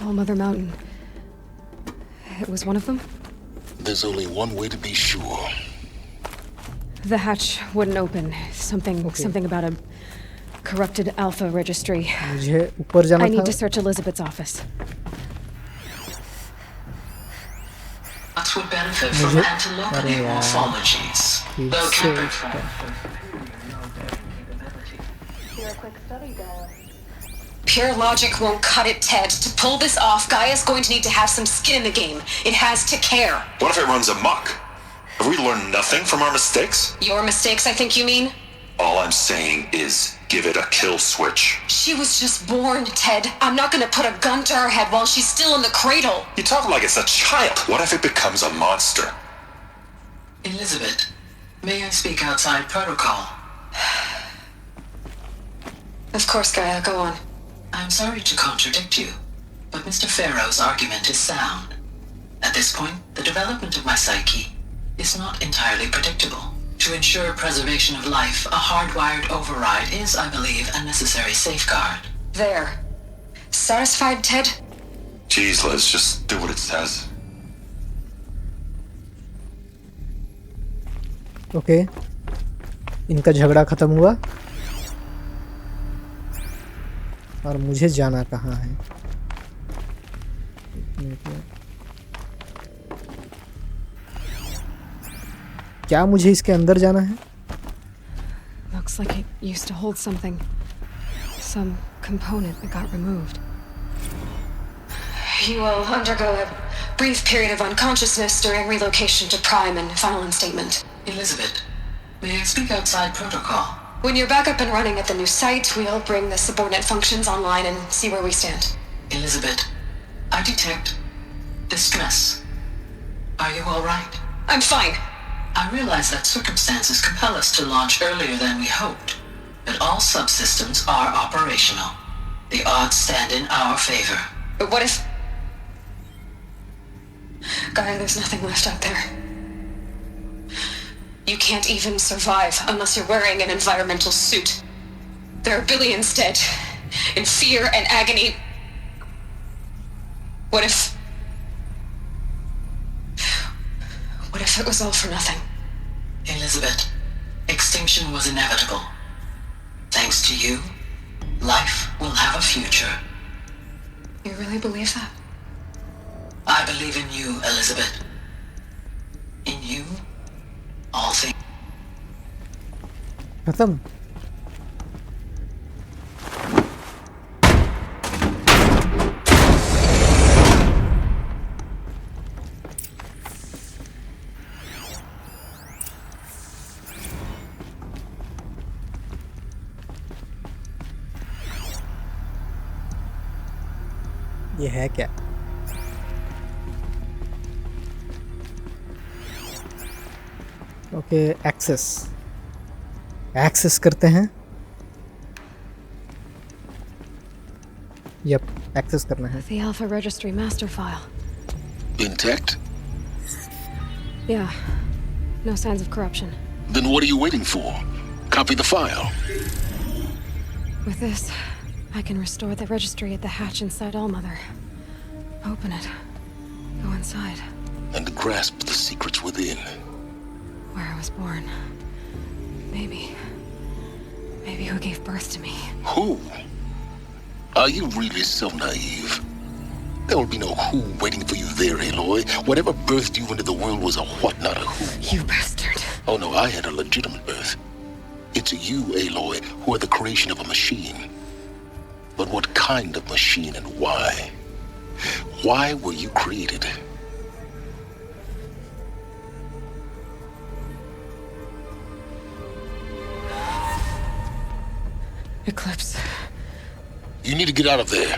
[SPEAKER 3] All Mother Mountain. It was one of them?
[SPEAKER 2] There's only one way to be sure.
[SPEAKER 3] The hatch wouldn't open. Something about a corrupted alpha registry.
[SPEAKER 1] मुझे ऊपर जाना
[SPEAKER 3] I need
[SPEAKER 1] था।
[SPEAKER 3] to search Elizabeth's office.
[SPEAKER 14] Us would benefit from antilope morphologies. Though
[SPEAKER 17] Pure logic won't cut it, Ted. To pull this off, Gaia's going to need to have some skin in the game. It has to care.
[SPEAKER 15] What if it runs amok? Have we learned nothing from our mistakes?
[SPEAKER 17] Your mistakes, I think you mean?
[SPEAKER 15] All I'm saying is give it a kill switch.
[SPEAKER 17] She was just born, Ted. I'm not gonna put a gun to her head while she's still in the cradle.
[SPEAKER 15] You talk like it's a child. What if it becomes a monster?
[SPEAKER 14] Elizabeth, may I speak outside protocol?
[SPEAKER 17] Of course, Gaia, go on.
[SPEAKER 14] I'm sorry to contradict you, but Mr. Farrow's argument is sound. At this point, the development of my psyche is not entirely predictable. To ensure preservation of life, a hardwired override is, I believe, a necessary safeguard.
[SPEAKER 17] There. Satisfied, Ted?
[SPEAKER 15] Jeez, Liz, just do what it says.
[SPEAKER 1] Okay इनका झगड़ा खत्म हुआ और मुझे जाना कहाँ है? क्या मुझे इसके अंदर जाना है?
[SPEAKER 3] Looks like it used to hold something. Some component that got removed.
[SPEAKER 17] You will undergo a brief period of unconsciousness during relocation to Prime and final instatement.
[SPEAKER 14] Elizabeth, may I speak outside protocol?
[SPEAKER 17] When you're back up and running at the new site, we'll bring the subordinate functions online and see where we stand.
[SPEAKER 14] Elizabeth, I detect distress. Are you all right?
[SPEAKER 17] I'm fine.
[SPEAKER 14] I realize that circumstances compel us to launch earlier than we hoped, but all subsystems are operational. The odds stand in our favor.
[SPEAKER 3] But what if... Gaia, there's nothing left out there. You can't even survive unless you're wearing an environmental suit. There are billions dead, in fear and agony. What if it was all for nothing?
[SPEAKER 14] Elizabeth, extinction was inevitable. Thanks to you, life will have a future.
[SPEAKER 3] You really believe that?
[SPEAKER 14] I believe in you, Elizabeth. In you, all things.
[SPEAKER 1] खत्म. ये है क्या? Okay, access करते हैं. Yup, access करना है.
[SPEAKER 3] The Alpha Registry master file.
[SPEAKER 2] Intact?
[SPEAKER 3] Yeah. No signs of corruption.
[SPEAKER 2] Then what are you waiting for? Copy the file.
[SPEAKER 3] With this, I can restore the registry at the hatch inside Allmother. Open it. Go inside.
[SPEAKER 2] And grasp the secrets within.
[SPEAKER 3] Where I was born. Maybe who gave birth to me.
[SPEAKER 2] Who? Are you really so naive? There will be no who waiting for you there, Aloy. Whatever birthed you into the world was a what, not a who.
[SPEAKER 3] You bastard.
[SPEAKER 2] Oh no, I had a legitimate birth. It's you, Aloy, who are the creation of a machine. But what kind of machine and why? Why were you created?
[SPEAKER 3] Eclipse.
[SPEAKER 2] You need to get out of there.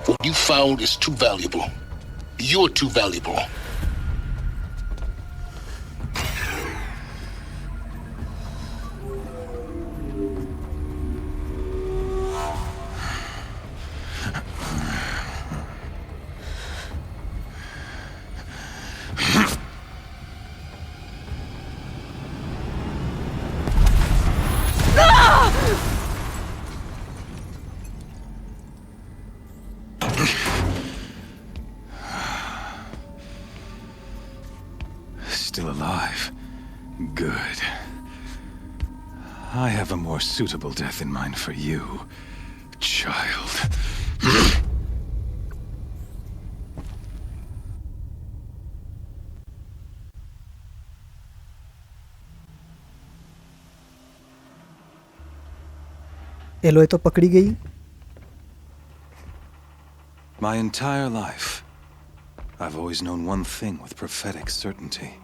[SPEAKER 2] What you found is too valuable. You're too valuable.
[SPEAKER 10] Still alive. Good. I have a more suitable death in mind for you, child.
[SPEAKER 1] Alloy तो पकड़ी गई.
[SPEAKER 10] My entire life, I've always known one thing with prophetic certainty.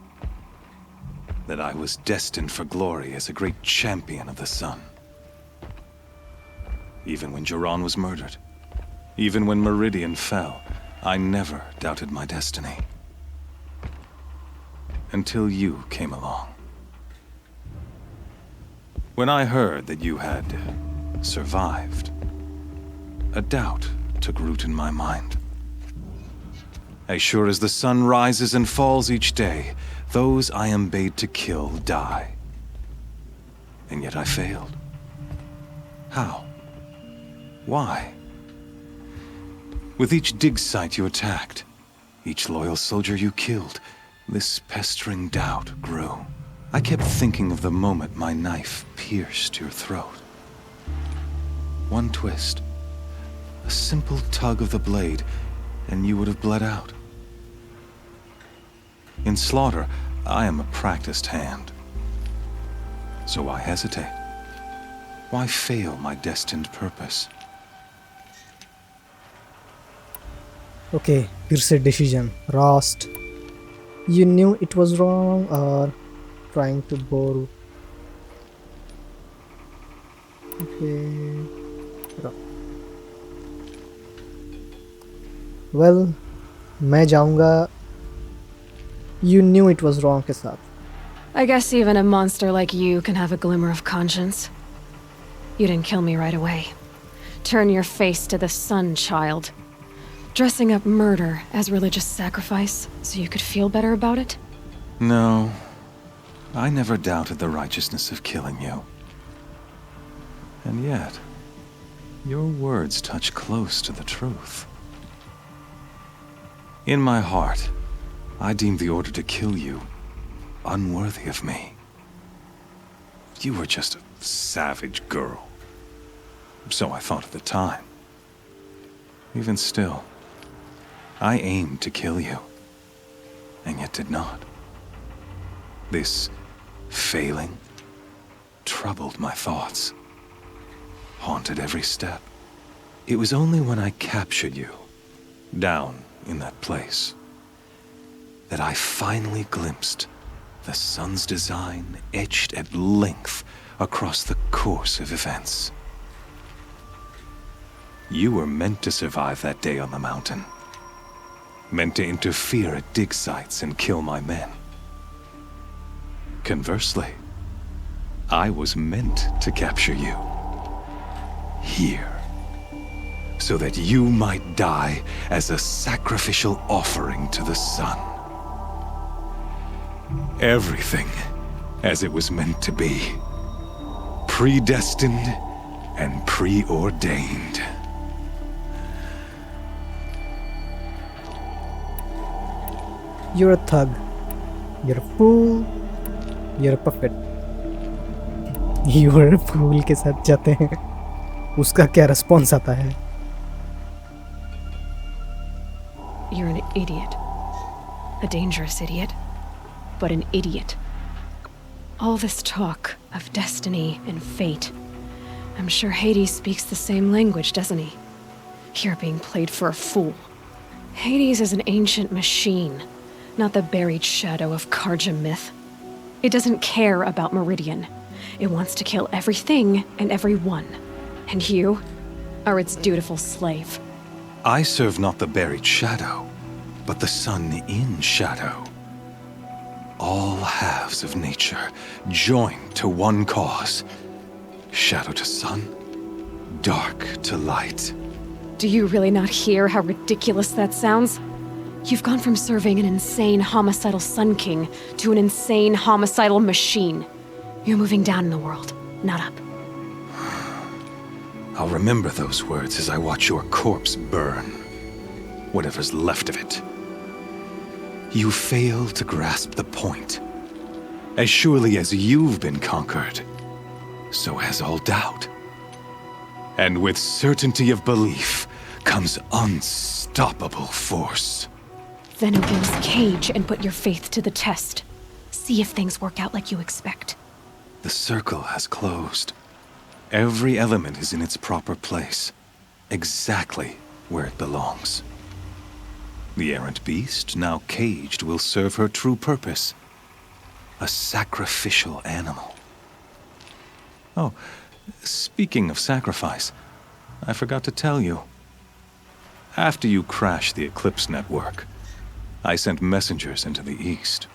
[SPEAKER 10] That I was destined for glory as a great champion of the sun. Even when Jiran was murdered, even when Meridian fell, I never doubted my destiny. Until you came along. When I heard that you had survived, a doubt took root in my mind. As sure as the sun rises and falls each day, those I am bade to kill die. And yet I failed. How? Why? With each dig site you attacked, each loyal soldier you killed, this pestering doubt grew. I kept thinking of the moment my knife pierced your throat. One twist, a simple tug of the blade, and you would have bled out. In slaughter, I am a practiced hand. So why hesitate? Why fail my destined purpose?
[SPEAKER 1] Okay, फिर से decision. Rost. You knew it was wrong or trying to bore? Okay. Well, मैं जाऊंगा You knew it was wrong के साथ.
[SPEAKER 3] I guess even a monster like you can have a glimmer of conscience. You didn't kill me right away. Turn your face to the sun, child. Dressing up murder as religious sacrifice so you could feel better about it?
[SPEAKER 18] No. I never doubted the righteousness of killing you. And yet, your words touch close to the truth. In my heart, I deemed the order to kill you unworthy of me. You were just a savage girl. So I thought at the time. Even still, I aimed to kill you, and yet did not. This failing troubled my thoughts, haunted every step. It was only when I captured you, down in that place, that I finally glimpsed the sun's design etched at length across the course of events. You were meant to survive that day on the mountain. Meant to interfere at dig sites and kill my men. Conversely, I was meant to capture you. Here. So that you might die as a sacrificial offering to the sun. Everything as it was meant to be. Predestined and preordained.
[SPEAKER 1] You're a thug. You're a fool. You're a puppet. You're a fool के साथ जाते हैं. उसका क्या response आता है?
[SPEAKER 3] You're an idiot. A dangerous idiot. But an idiot. All this talk of destiny and fate. I'm sure Hades speaks the same language, doesn't he? You're being played for a fool. Hades is an ancient machine, not the buried shadow of Karja myth. It doesn't care about Meridian. It wants to kill everything and everyone. And you are its dutiful slave.
[SPEAKER 18] I serve not the buried shadow, but the sun in shadow. All halves of nature joined to one cause. Shadow to sun, dark to light.
[SPEAKER 3] Do you really not hear how ridiculous that sounds? You've gone from serving an insane homicidal Sun King to an insane homicidal machine. You're moving down in the world, not up.
[SPEAKER 18] I'll remember those words as I watch your corpse burn. Whatever's left of it. You fail to grasp the point. As surely as you've been conquered, so has all doubt. And with certainty of belief comes unstoppable force.
[SPEAKER 3] Then open this cage and put your faith to the test. See if things work out like you expect.
[SPEAKER 18] The circle has closed. Every element is in its proper place, exactly where it belongs. The errant beast, now caged, will serve her true purpose. A sacrificial animal. Oh, speaking of sacrifice, I forgot to tell you. After you crashed the Eclipse network, I sent messengers into the east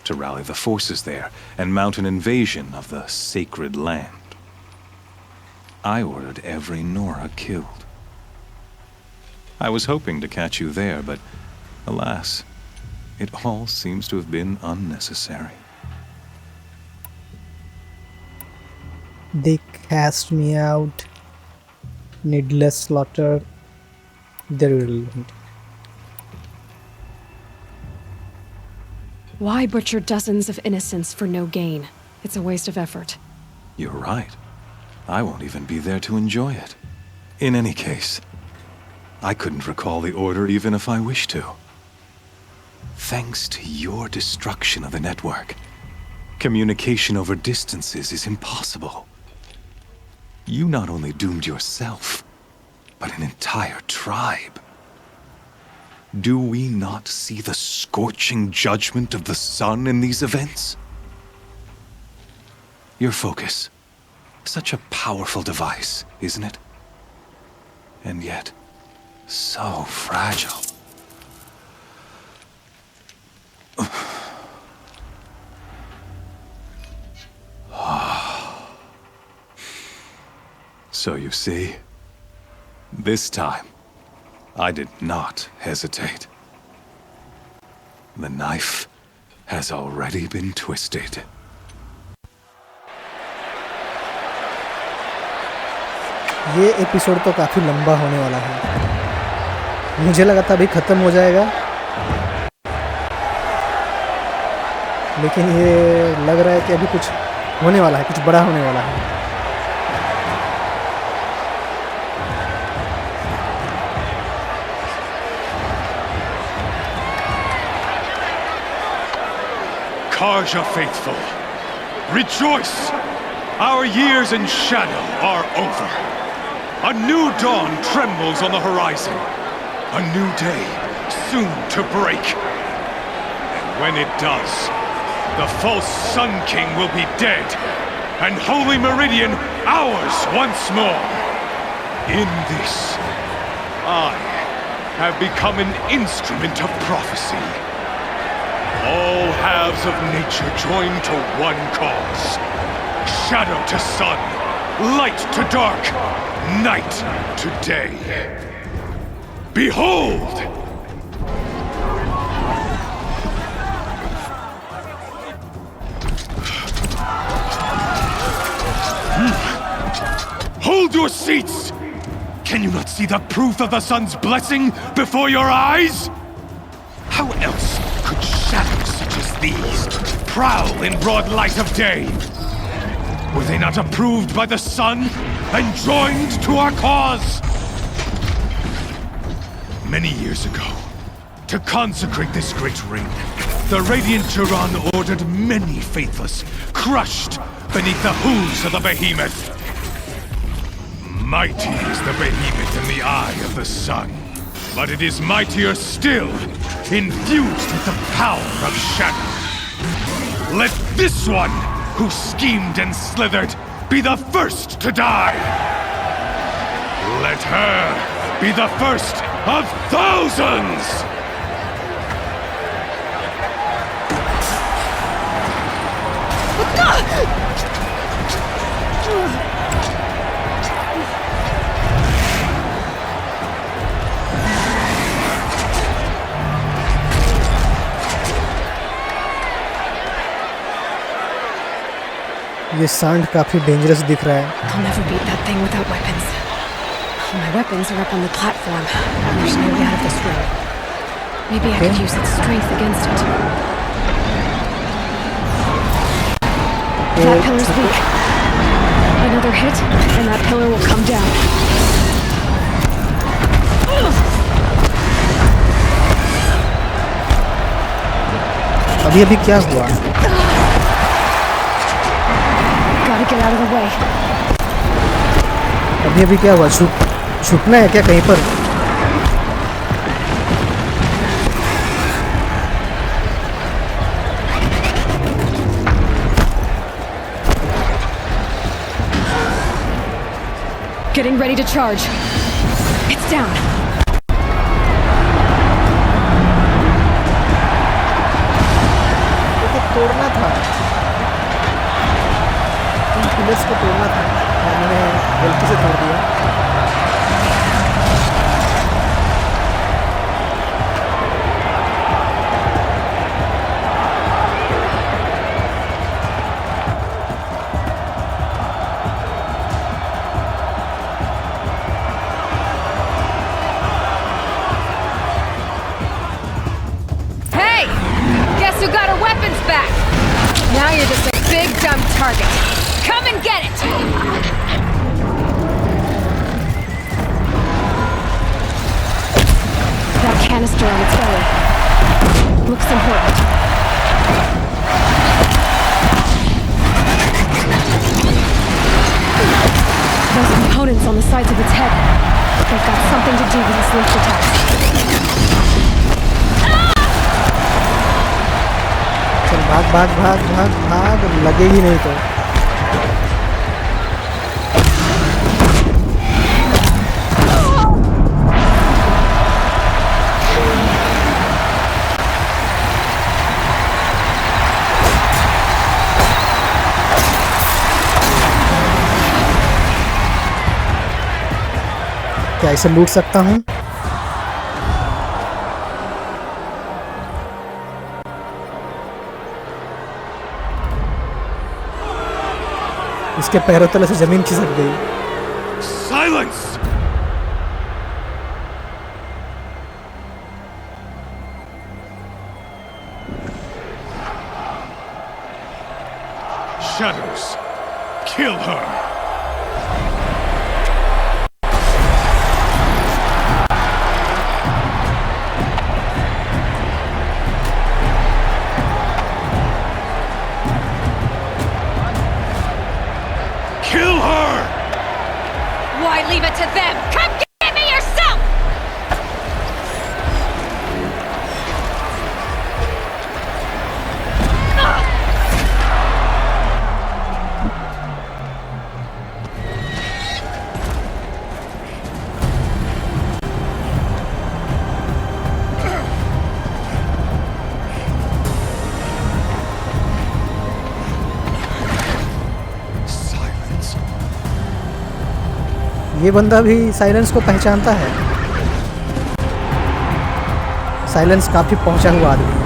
[SPEAKER 18] to rally the forces there and mount an invasion of the sacred land. I ordered every Nora killed. I was hoping to catch you there, but alas, it all seems to have been unnecessary.
[SPEAKER 1] They cast me out. Needless slaughter. They're irrelevant.
[SPEAKER 3] Why butcher dozens of innocents for no gain? It's a waste of effort.
[SPEAKER 18] You're right. I won't even be there to enjoy it. In any case, I couldn't recall the order even if I wished to. Thanks to your destruction of the network, communication over distances is impossible. You not only doomed yourself, but an entire tribe. Do we not see the scorching judgment of the sun in these events? Your focus. Such a powerful device, isn't it? And yet, so fragile. So you see, this time, I did not hesitate. The knife has already been twisted.
[SPEAKER 1] ये episode तो काफ़ी लंबा होने वाला है। मुझे लगा था अभी ख़त्म हो जाएगा, लेकिन ये लग रहा है कि अभी कुछ होने वाला है, कुछ बड़ा होने वाला है।
[SPEAKER 10] Karja faithful, rejoice! Our years in shadow are over. A new dawn trembles on the horizon. A new day soon to break. And when it does, the false Sun King will be dead, and Holy Meridian ours once more. In this, I have become an instrument of prophecy. All halves of nature join to one cause. Shadow to sun, light to dark, night to day. Behold! Hold your seats! Can you not see the proof of the sun's blessing before your eyes? How else could shadows such as these prowl in broad light of day? Were they not approved by the sun and joined to our cause? Many years ago, to consecrate this great ring, the Radiant Turan ordered many faithless, crushed beneath the hooves of the behemoth. Mighty is the behemoth in the eye of the sun, but it is mightier still, infused with the power of shadow. Let this one, who schemed and slithered, be the first to die. Let her be the first of thousands!
[SPEAKER 1] ये सांड काफी dangerous दिख रहा है।
[SPEAKER 3] I'll never beat that thing without weapons. My weapons are up on the platform. There's no way out of this room. Maybe I could use its strength against it. That pillar's weak. Another hit, and that pillar will come down.
[SPEAKER 1] अभी क्या हुआ?
[SPEAKER 3] Gotta get out of the way.
[SPEAKER 1] अभी क्या हुआ? छुपना है क्या कहीं पर?
[SPEAKER 3] Getting ready to charge. It's down.
[SPEAKER 1] तो तोड़ना था। पिलर्स को तोड़ना था, मैंने गलती से तोड़ दिया।
[SPEAKER 3] Hey! Guess who got her weapons back? Now you're just a big dumb target. Come and get it! That canister on its belly. Looks important. Those components on the sides of its head. They've got something to do with its lift attacks.
[SPEAKER 1] चल भाग भाग भाग भाग भाग, लगेगी नहीं तो। क्या इसे लूट सकता हूँ? इसके पैरों तले से जमीन खिसक गई।
[SPEAKER 10] Silence!
[SPEAKER 7] Shadows. Kill her.
[SPEAKER 10] Kill her!
[SPEAKER 3] Why leave it to them? Come get me yourself!
[SPEAKER 1] ये बंदा भी साइलेंस को पहचानता है। साइलेंस काफी पहुंचा हुआ आदमी है।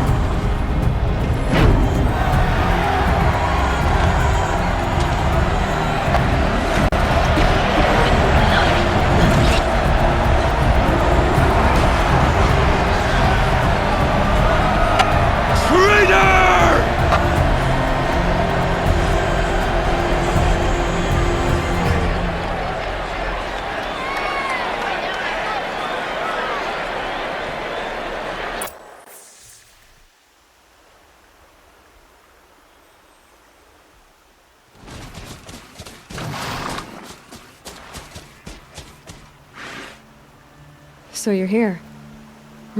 [SPEAKER 3] So you're here.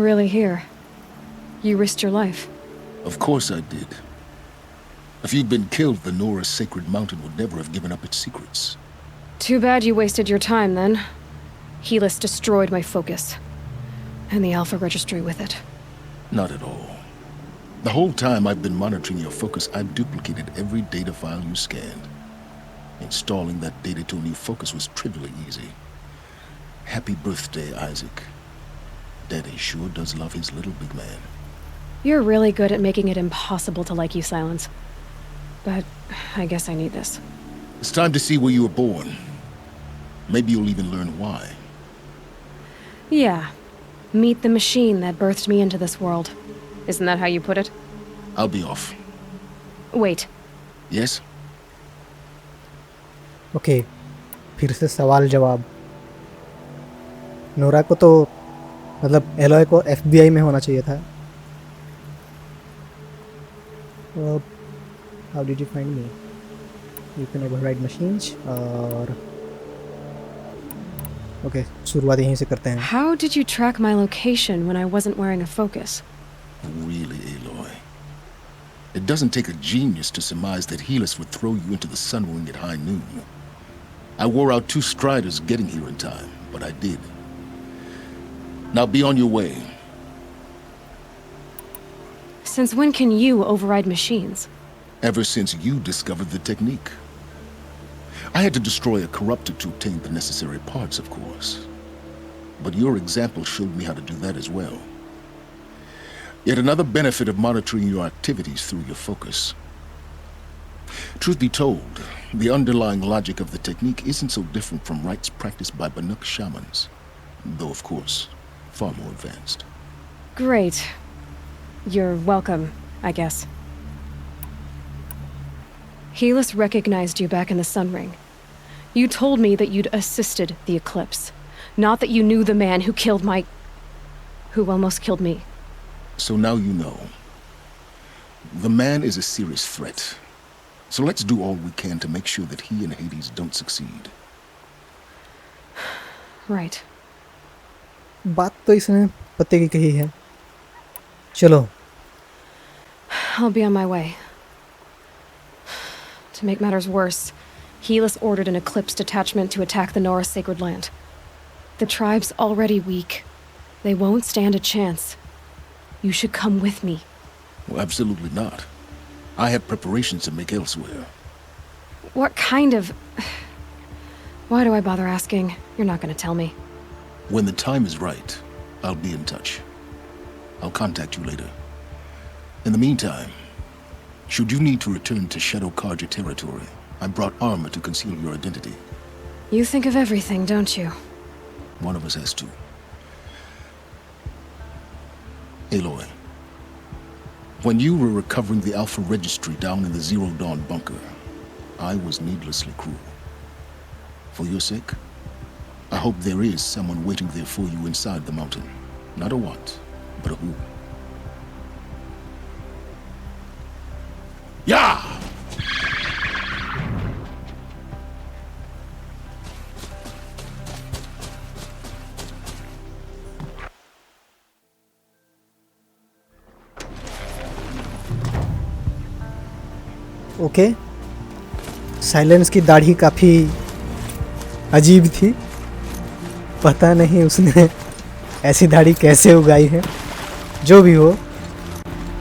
[SPEAKER 3] Really here. You risked your life.
[SPEAKER 2] Of course I did. If you'd been killed, the Nora's sacred mountain would never have given up its secrets.
[SPEAKER 3] Too bad you wasted your time, then. Helis destroyed my focus. And the Alpha Registry with it.
[SPEAKER 2] Not at all. The whole time I've been monitoring your focus, I've duplicated every data file you scanned. Installing that data to a new focus was trivially easy. Happy birthday, Isaac. Daddy sure does love his little big man.
[SPEAKER 3] You're really good at making it impossible to like you, Silence. But I guess I need this.
[SPEAKER 2] It's time to see where you were born. Maybe you'll even learn why.
[SPEAKER 3] Yeah. Meet the machine that birthed me into this world. Isn't that how you put it?
[SPEAKER 2] I'll be off.
[SPEAKER 3] Wait.
[SPEAKER 2] Yes?
[SPEAKER 1] Okay, फिर से सवाल जवाब। Nora को तो मतलब alloy को FBI में होना चाहिए था। How did you find me? You can override machines और ओके, शुरुआत यहीं से करते हैं।
[SPEAKER 3] How did you track my location when I wasn't wearing a focus?
[SPEAKER 2] Really, Aloy? It doesn't take a genius to surmise that Helis would throw you into the sun ring at high noon. I wore out 2 striders getting here in time, but I did. Now be on your way.
[SPEAKER 3] Since when can you override machines?
[SPEAKER 2] Ever since you discovered the technique. I had to destroy a corruptor to obtain the necessary parts, of course. But your example showed me how to do that as well. Yet another benefit of monitoring your activities through your focus. Truth be told, the underlying logic of the technique isn't so different from rites practiced by Banuk shamans, though of course, far more advanced.
[SPEAKER 3] Great. You're welcome, I guess. Helis recognized you back in the Sun Ring. You told me that you'd assisted the eclipse, not that you knew the man who killed my... who almost killed me.
[SPEAKER 2] So now you know. The man is a serious threat. So let's do all we can to make sure that he and Hades don't succeed.
[SPEAKER 3] Right.
[SPEAKER 1] बात तो इसने पते की कही है। चलो।
[SPEAKER 3] I'll be on my way. To make matters worse, Helis ordered an Eclipse detachment to attack the Nora Sacred Land. The tribe's already weak. They won't stand a chance. You should come with me.
[SPEAKER 2] Well, absolutely not. I have preparations to make elsewhere.
[SPEAKER 3] What kind of... Why do I bother asking? You're not going to tell me.
[SPEAKER 2] When the time is right, I'll be in touch. I'll contact you later. In the meantime, should you need to return to Shadow Karja territory, I brought armor to conceal your identity.
[SPEAKER 3] You think of everything, don't you?
[SPEAKER 2] One of us has to. Aloy, when you were recovering the Alpha Registry down in the Zero Dawn bunker, I was needlessly cruel. For your sake, I hope there is someone waiting there for you inside the mountain. Not a what, but a who. Yeah!
[SPEAKER 1] Okay silence की दाढ़ी काफ़ी अजीब थी, पता नहीं उसने ऐसी दाढ़ी कैसे उगाई है, जो भी हो।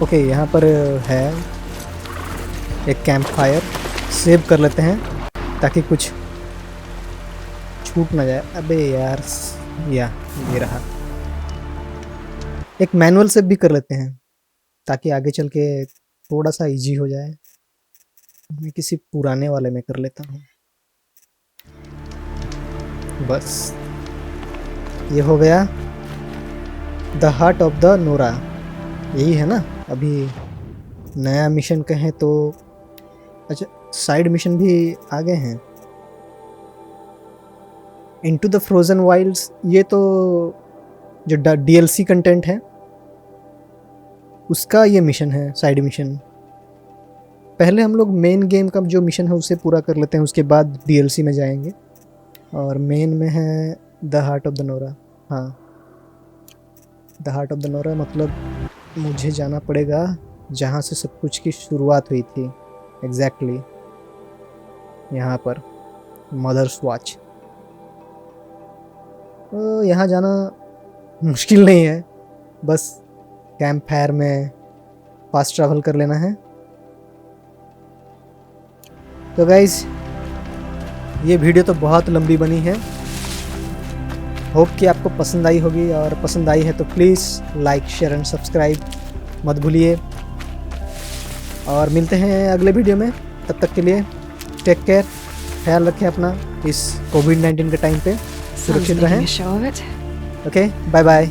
[SPEAKER 1] ओके यहाँ पर है एक कैंप फायर, सेव कर लेते हैं ताकि कुछ छूट ना जाए। अबे यार, ये रहा। एक मैनुअल सेव भी कर लेते हैं ताकि आगे चल के थोड़ा सा इजी हो जाए। मैं किसी पुराने वाले में कर लेता हूँ। बस ये हो गया। The heart of the Nora, यही है ना। अभी नया मिशन कहें तो अच्छा, साइड मिशन भी आ गए हैं। इनटू द फ्रोजन वाइल्ड्स, ये तो जो DLC कंटेंट है उसका ये मिशन है, साइड मिशन। पहले हम लोग मेन गेम का जो मिशन है उसे पूरा कर लेते हैं, उसके बाद DLC में जाएंगे। और मेन में है the heart of the Nora. हाँ, the heart of the Nora मतलब मुझे जाना पड़ेगा जहाँ से सब कुछ की शुरुआत हुई थी। एग्जैक्टली यहाँ पर मदर्स वॉच। तो यहाँ जाना मुश्किल नहीं है, बस कैंप फायर में फास्ट ट्रैवल कर लेना है। तो गाइज ये वीडियो तो बहुत लंबी बनी है, होप कि आपको पसंद आई होगी, और पसंद आई है तो please like share and subscribe मत भूलिए। और मिलते हैं अगले वीडियो में, तब तक के लिए टेक केयर, ख्याल रखें अपना इस कोविड-19 के टाइम पे, सुरक्षित रहें। Okay, bye bye.